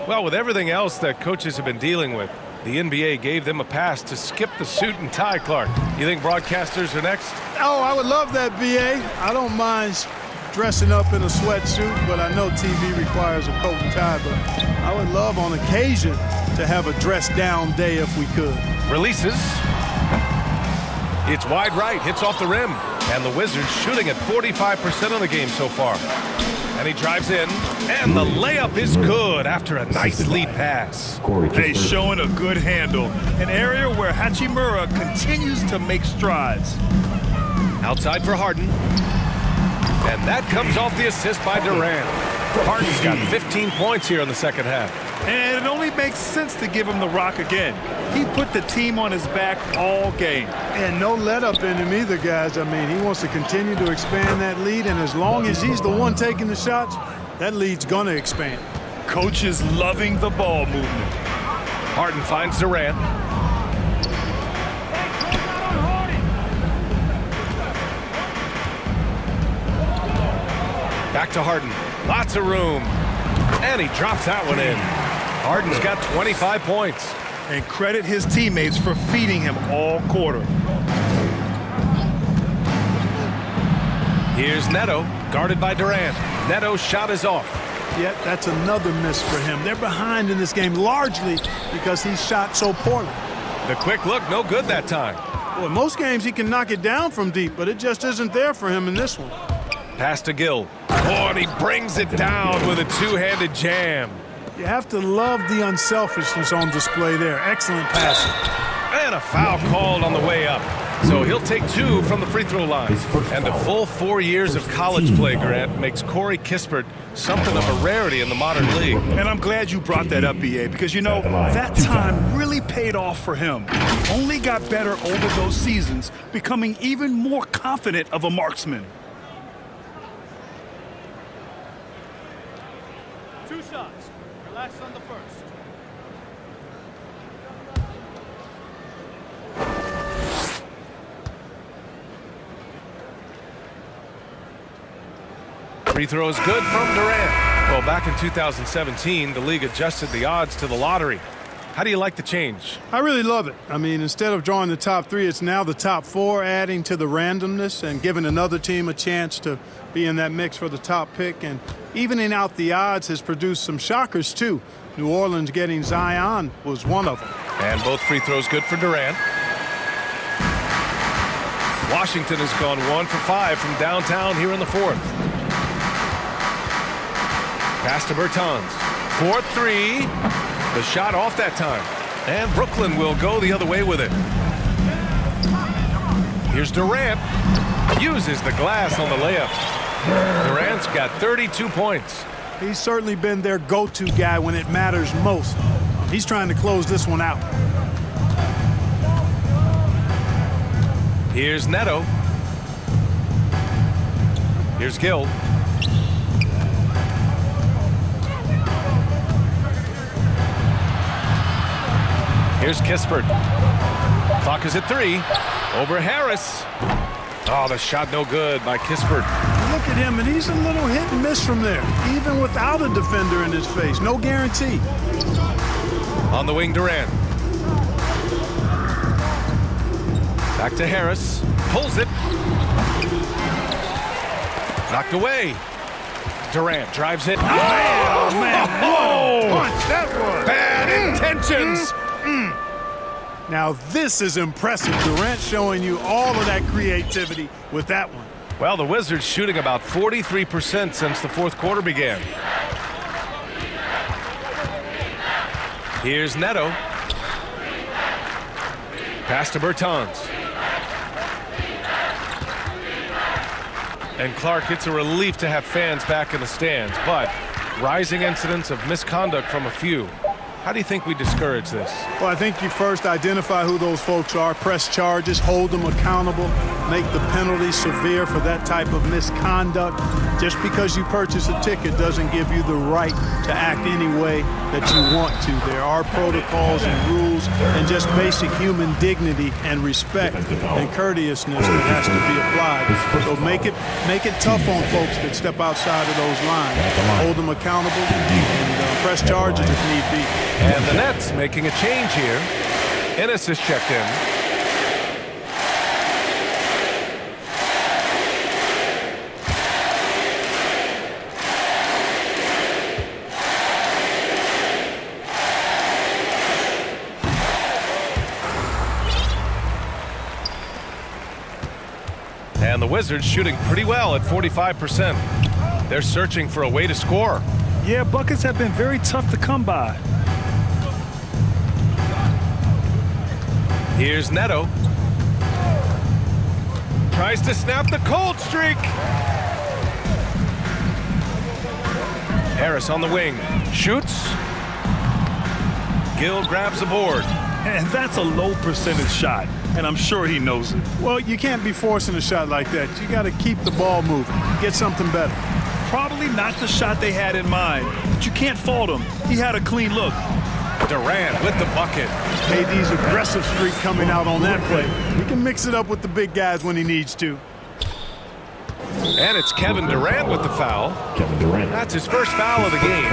Well, with everything else that coaches have been dealing with, the NBA gave them a pass to skip the suit and tie, Clark. You think broadcasters are next? Oh, I would love that, B.A. I don't mind dressing up in a sweatsuit, but I know TV requires a coat and tie, but I would love on occasion to have a dress-down day if we could. Releases. It's wide right, hits off the rim. And the Wizards shooting at 45% of the game so far. And he drives in, and the layup is good after a nice lead pass. Hey, showing a good handle. An area where Hachimura continues to make strides. Outside for Harden. And that comes off the assist by Durant. Harden's got 15 points here in the second half. And it only makes sense to give him the rock again. He put the team on his back all game. And no let-up in him either, guys. I mean, he wants to continue to expand that lead, and as long as he's the one taking the shots, that lead's going to expand. Coach is loving the ball movement. Harden finds Durant. Back to Harden. Lots of room. And he drops that one in. Harden's got 25 points. And credit his teammates for feeding him all quarter. Here's Neto, guarded by Durant. Neto's shot is off. Yet that's another miss for him. They're behind in this game largely because he shot so poorly. The quick look, no good that time. Well, in most games he can knock it down from deep, but it just isn't there for him in this one. Pass to Gill. Oh, and he brings it down with a two-handed jam. You have to love the unselfishness on display there. Excellent passing. And a foul called on the way up. So he'll take 2 from the free throw line. And a full 4 years of college play, Grant, makes Corey Kispert something of a rarity in the modern league. And I'm glad you brought that up, B.A., because, you know, that time really paid off for him. Only got better over those seasons, becoming even more confident of a marksman. 2 shots. Relax on the first. Free throw is good from Durant. Well, back in 2017, the league adjusted the odds to the lottery. How do you like the change? I really love it. I mean, instead of drawing the top 3, it's now the top 4, adding to the randomness and giving another team a chance to be in that mix for the top pick. And evening out the odds has produced some shockers, too. New Orleans getting Zion was one of them. And both free throws good for Durant. Washington has gone 1 for 5 from downtown here in the fourth. Pass to Bertans. 4-3. The shot off that time. And Brooklyn will go the other way with it. Here's Durant. Uses the glass on the layup. Durant's got 32 points. He's certainly been their go-to guy when it matters most. He's trying to close this one out. Here's Neto. Here's Gill. Here's Kispert. Clock is at 3. Over Harris. Oh, the shot no good by Kispert. Look at him, and he's a little hit and miss from there, even without a defender in his face. No guarantee. On the wing, Durant. Back to Harris. Pulls it. Knocked away. Durant drives it. Oh, man. Oh! Punch that was. Bad intentions. Now this is impressive. Durant showing you all of that creativity with that one. Well, the Wizards shooting about 43% since the fourth quarter began. Here's Neto. Pass to Bertans. And Clark, it's a relief to have fans back in the stands, but rising incidents of misconduct from a few. How do you think we discourage this? Well, I think you first identify who those folks are, press charges, hold them accountable, make the penalty severe for that type of misconduct. Just because you purchase a ticket doesn't give you the right to act any way that you want to. There are protocols and rules and just basic human dignity and respect and courteousness that has to be applied. So make it tough on folks that step outside of those lines. Hold them accountable and press charges if need be. And the Nets making a change here. Ennis is checked in. And the Wizards shooting pretty well at 45%. They're searching for a way to score. Yeah, buckets have been very tough to come by. Here's Neto. Tries to snap the cold streak. Harris on the wing. Shoots. Gill grabs the board. And that's a low percentage shot, and I'm sure he knows it. Well, you can't be forcing a shot like that. You got to keep the ball moving. Get something better. Probably not the shot they had in mind, but you can't fault him. He had a clean look. Durant with the bucket. KD's aggressive streak coming out on that play. He can mix it up with the big guys when he needs to. And it's Kevin Durant with the foul. Kevin Durant. That's his first foul of the game.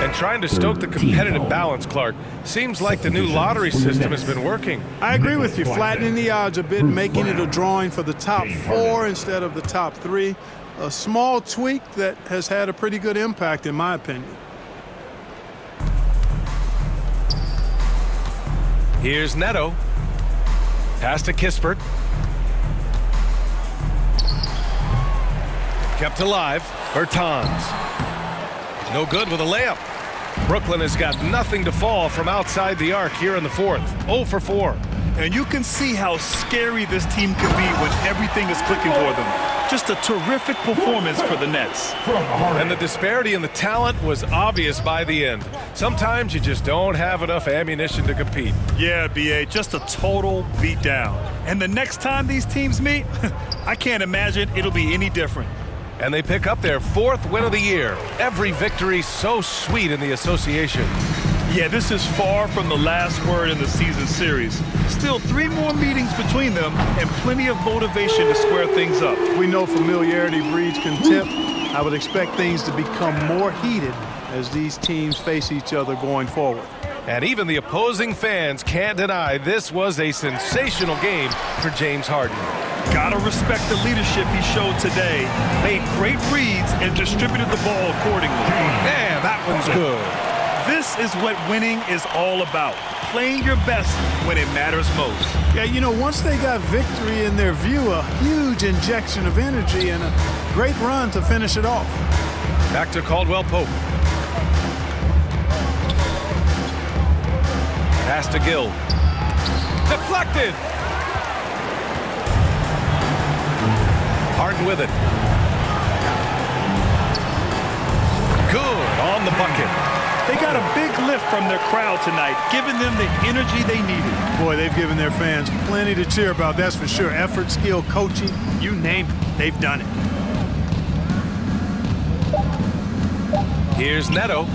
And trying to stoke the competitive balance, Clark. Seems like the new lottery system has been working. I agree with you. Flattening the odds a bit, making it a drawing for the top 4 instead of the top 3. A small tweak that has had a pretty good impact, in my opinion. Here's Neto. Pass to Kispert. Kept alive. Bertans. No good with a layup. Brooklyn has got nothing to fall from outside the arc here in the fourth. 0 for 4. And you can see how scary this team can be when everything is clicking for them. Just a terrific performance for the Nets. And the disparity in the talent was obvious by the end. Sometimes you just don't have enough ammunition to compete. Yeah, B.A., just a total beatdown. And the next time these teams meet, I can't imagine it'll be any different. And they pick up their 4th win of the year. Every victory so sweet in the association. Yeah, this is far from the last word in the season series. Still 3 more meetings between them and plenty of motivation to square things up. We know familiarity breeds contempt. I would expect things to become more heated as these teams face each other going forward. And even the opposing fans can't deny this was a sensational game for James Harden. Gotta respect the leadership he showed today. Made great reads and distributed the ball accordingly. Man, that one's good. This is what winning is all about. Playing your best when it matters most. Yeah, you know, once they got victory in their view, a huge injection of energy and a great run to finish it off. Back to Caldwell Pope. Pass to Gill. Deflected. Harden with it. Good on the bucket. They got a big lift from their crowd tonight, giving them the energy they needed. Boy, they've given their fans plenty to cheer about, that's for sure. Effort, skill, coaching, you name it, they've done it. Here's Neto.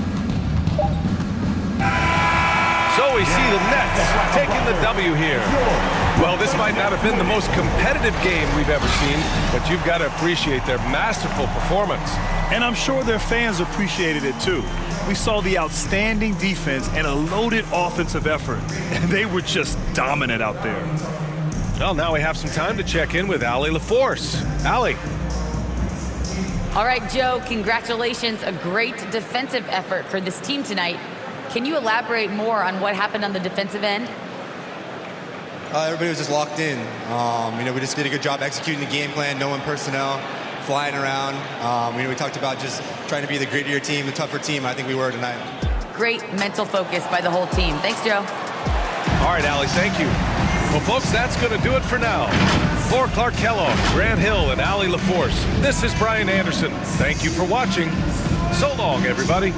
So we see the Nets taking the W here. Well, this might not have been the most competitive game we've ever seen, but you've got to appreciate their masterful performance. And I'm sure their fans appreciated it too. We saw the outstanding defense and a loaded offensive effort, and they were just dominant out there. Well, now we have some time to check in with Allie LaForce. Allie. All right, Joe, congratulations. A great defensive effort for this team tonight. Can you elaborate more on what happened on the defensive end? Everybody was just locked in. We just did a good job executing the game plan, knowing personnel, flying around. We talked about just trying to be the grittier team, the tougher team. I think we were tonight. Great mental focus by the whole team. Thanks, Joe. All right, Allie, thank you. Well, folks, that's going to do it for now. For Clark Kellogg, Grant Hill, and Allie LaForce, this is Brian Anderson. Thank you for watching. So long, everybody.